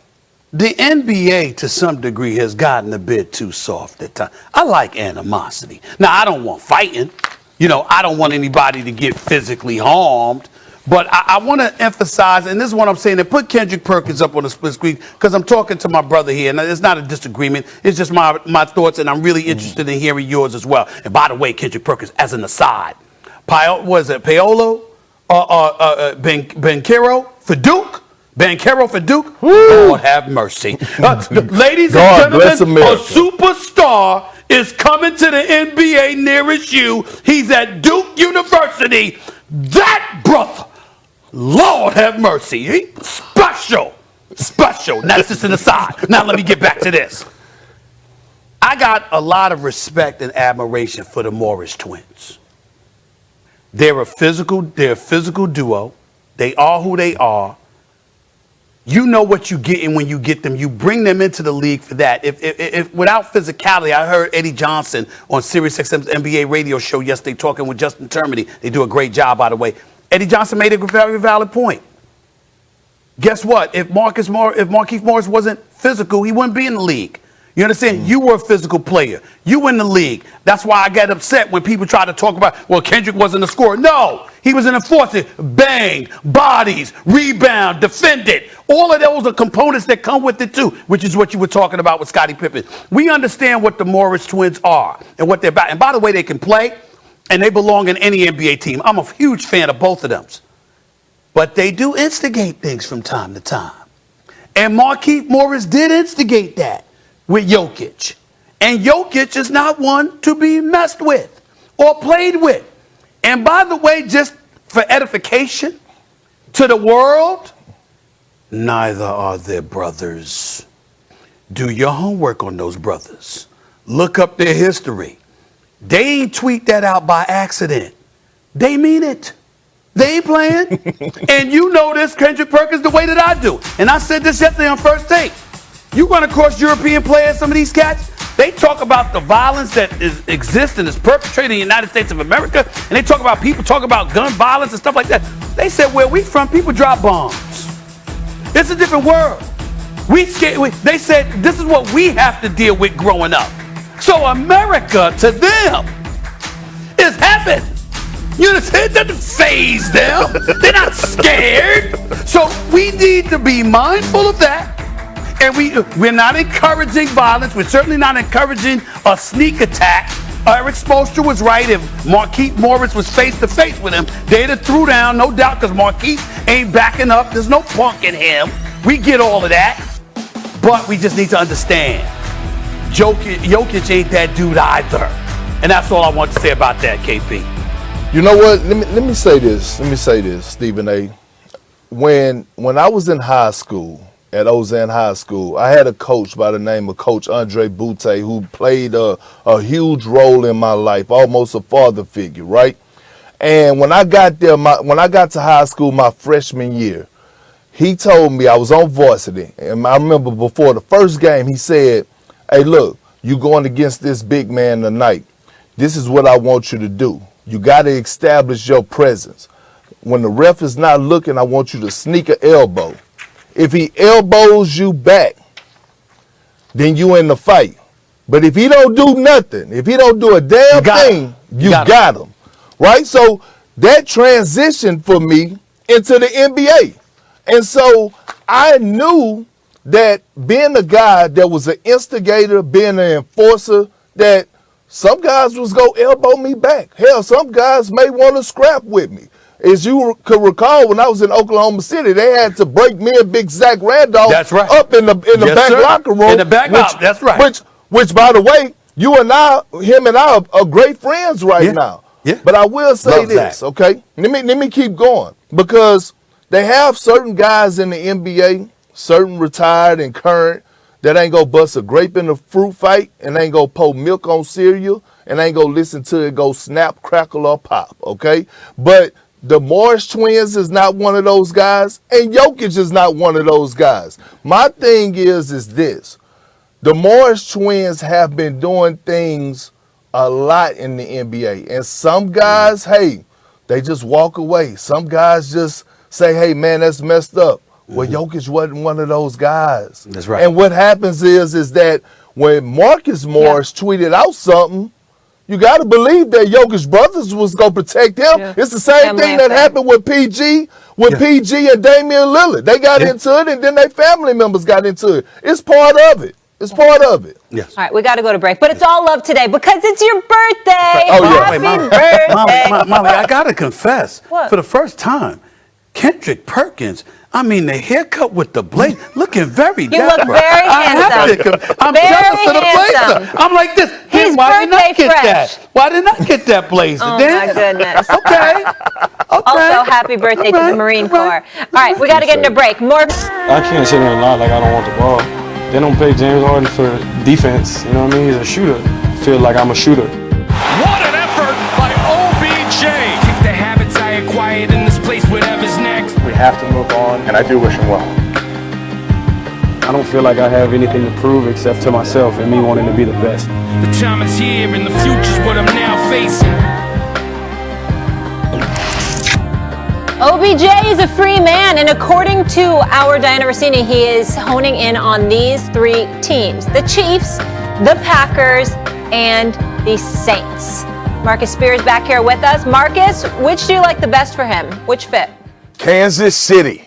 the NBA, to some degree, has gotten a bit too soft at times. I like animosity. Now, I don't want fighting. I don't want anybody to get physically harmed. But I want to emphasize, and this is what I'm saying, and put Kendrick Perkins up on the split screen, because I'm talking to my brother here, and it's not a disagreement. It's just my thoughts, and I'm really interested in hearing yours as well. And by the way, Kendrick Perkins, as an aside, Paolo, Banchero for Duke? Banchero for Duke? Lord have mercy. Ladies and gentlemen, a superstar is coming to the NBA nearest you. He's at Duke University. That brother, Lord have mercy. He special. That's just an aside. Now let me get back to this. I got a lot of respect and admiration for the Morris twins. They're a physical duo. They are who they are. You know what you're getting when you get them. You bring them into the league for that. If without physicality, I heard Eddie Johnson on SiriusXM's NBA radio show yesterday talking with Justin Termini. They do a great job, by the way. Eddie Johnson made a very valid point. Guess what? If Markieff Morris wasn't physical, he wouldn't be in the league. You understand? You were a physical player. You were in the league. That's why I get upset when people try to talk about, well, Kendrick wasn't a scorer. No, he was an enforcer. Banged, bodies, rebound, defended. All of those are components that come with it too, which is what you were talking about with Scottie Pippen. We understand what the Morris twins are and what they're about. And by the way, they can play and they belong in any NBA team. I'm a huge fan of both of them. But they do instigate things from time to time. And Marquise Morris did instigate that with Jokic. And Jokic is not one to be messed with or played with. And by the way, just for edification to the world, neither are their brothers. Do your homework on those brothers. Look up their history. They ain't tweet that out by accident. They mean it. They ain't playing. And you know this, Kendrick Perkins, the way that I do. And I said this yesterday on First Take. You run across European players, some of these cats, they talk about the violence that exists and is perpetrated in the United States of America. And they talk about people talk about gun violence and stuff like that. They said, where we from, people drop bombs. It's a different world. They said, this is what we have to deal with growing up. So America, to them, is heaven. You understand? That doesn't faze them. They're not scared. So we need to be mindful of that. And we're not encouraging violence. We're certainly not encouraging a sneak attack. Eric Spoelstra was right. If Marquise Morris was face-to-face with him, they'd have threw down, no doubt, because Marquise ain't backing up. There's no punk in him. We get all of that. But we just need to understand, Jokic ain't that dude either. And that's all I want to say about that, KP. You know what? Let me say this. Stephen A. When I was in high school, at Ozan High School, I had a coach by the name of Coach Andre Boutte who played a huge role in my life, almost a father figure, right? And when I got there, when I got to high school my freshman year, he told me, I was on varsity, and I remember before the first game, he said, hey, look, you going against this big man tonight. This is what I want you to do. You got to establish your presence. When the ref is not looking, I want you to sneak an elbow. If he elbows you back, then you in the fight. But if he don't do nothing, if he don't do a damn thing, you got him. Right? So that transitioned for me into the NBA. And so I knew that being a guy that was an instigator, being an enforcer, that some guys was going to elbow me back. Hell, some guys may want to scrap with me. As you could recall, when I was in Oklahoma City, they had to break me and Big Zach Randolph up in the back locker room. In the back locker, that's right. Which, by the way, him and I are great friends right now. Yeah. But I will say this, okay? Let me keep going, because they have certain guys in the NBA, certain retired and current, that ain't gonna bust a grape in a fruit fight and ain't gonna pour milk on cereal and ain't gonna listen to it go snap, crackle, or pop, okay? But the Morris twins is not one of those guys, and Jokic is not one of those guys. My thing is this. The Morris twins have been doing things a lot in the NBA. And some guys, hey, they just walk away. Some guys just say, hey, man, that's messed up. Well, Jokic wasn't one of those guys. That's right. And what happens is that when Marcus Morris tweeted out something, you got to believe that Jokic's brothers was going to protect him. Yeah. It's the same thing that happened with PG, PG and Damian Lillard. They got into it, and then their family members got into it. It's part of it. It's part of it. Yes. All right, we got to go to break, but it's all love today because it's your birthday. Oh, yeah. Happy birthday. Molly, I got to confess, what? For the first time, Kendrick Perkins, I mean, the haircut with the blaze, looking very dapper. You look very handsome. I'm very jealous of the handsome. blazer. I'm like this. His Why did I get fresh. that? Why didn't I get that blazer? Oh, Dan? my goodness. Okay. Also, happy birthday to the Marine Corps. All right, we got to get into break. More. I can't sit there and lie like I don't want the ball. They don't pay James Harden for defense. You know what I mean? He's a shooter. I feel like I'm a shooter. What an effort by OBJ. Kick the habits I acquired in this place, whatever's next. We have to move on, and I do wish him well. I don't feel like I have anything to prove except to myself and me wanting to be the best. The time is here and the future's what I'm now facing. OBJ is a free man, and according to our Diana Rossini, he is honing in on these three teams: the Chiefs, the Packers, and the Saints. Marcus Spears back here with us. Marcus, which do you like the best for him? Which fit? Kansas City.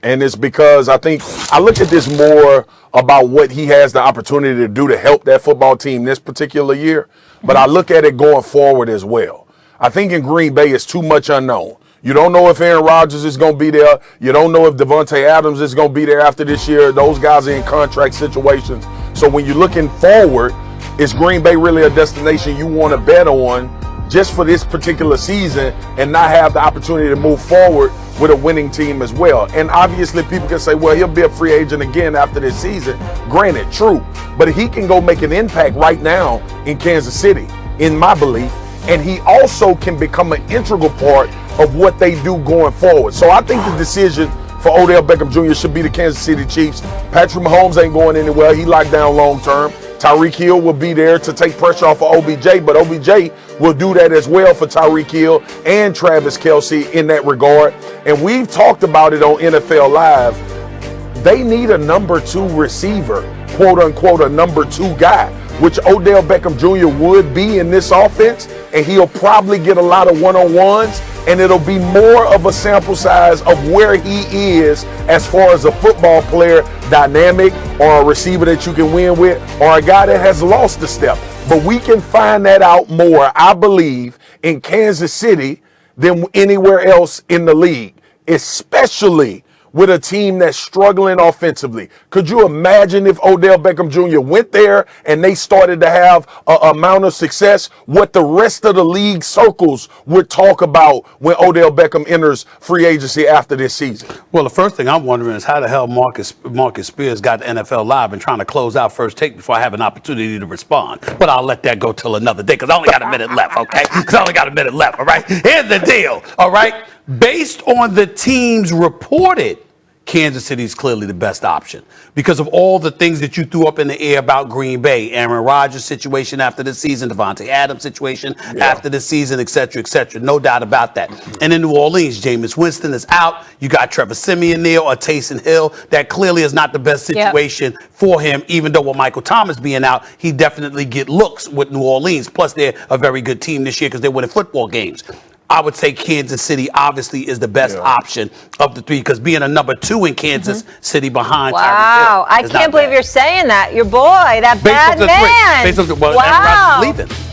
And it's because I think I look at this more about what he has the opportunity to do to help that football team this particular year. But I look at it going forward as well. I think in Green Bay it's too much unknown. You don't know if Aaron Rodgers is going to be there. You don't know if Devontae Adams is going to be there after this year. Those guys are in contract situations. So when you're looking forward, is Green Bay really a destination you want to bet on just for this particular season and not have the opportunity to move forward with a winning team as well? And obviously people can say, well, he'll be a free agent again after this season. Granted, true. But he can go make an impact right now in Kansas City, in my belief. And he also can become an integral part of what they do going forward. So I think the decision for Odell Beckham Jr. should be the Kansas City Chiefs. Patrick Mahomes ain't going anywhere. He locked down long term. Tyreek Hill will be there to take pressure off of OBJ, but OBJ will do that as well for Tyreek Hill and Travis Kelce in that regard. And we've talked about it on NFL Live. They need a number 2 receiver, quote unquote, a number 2 guy, which Odell Beckham Jr. would be in this offense, and he'll probably get a lot of one-on-ones, and it'll be more of a sample size of where he is as far as a football player, dynamic, or a receiver that you can win with, or a guy that has lost a step. But we can find that out more, I believe, in Kansas City than anywhere else in the league, especially with a team that's struggling offensively. Could you imagine if Odell Beckham Jr. went there and they started to have an amount of success, what the rest of the league circles would talk about when Odell Beckham enters free agency after this season? Well, the first thing I'm wondering is how the hell Marcus Spears got NFL Live and trying to close out First Take before I have an opportunity to respond. But I'll let that go till another day because I only got a minute left, okay? Because I only got a minute left, all right? Here's the deal, all right? Based on the teams reported, Kansas City is clearly the best option because of all the things that you threw up in the air about Green Bay, Aaron Rodgers situation after the season, Devontae Adams situation after the season, et cetera, no doubt about that. And in New Orleans, Jameis Winston is out. You got Trevor Siemian there or Taysom Hill. That clearly is not the best situation for him, even though with Michael Thomas being out, he definitely get looks with New Orleans. Plus, they're a very good team this year because they're winning football games. I would say Kansas City obviously is the best option of the 3 because being a number 2 in Kansas City behind Tyreek Hill I can't believe you're saying that. Your boy, that bad man. Based on Aaron Rodgers is leaving.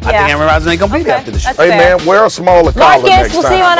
I think Aaron Rodgers ain't going to be there after this year. Hey, man, wear a smaller collar next time. We'll see you on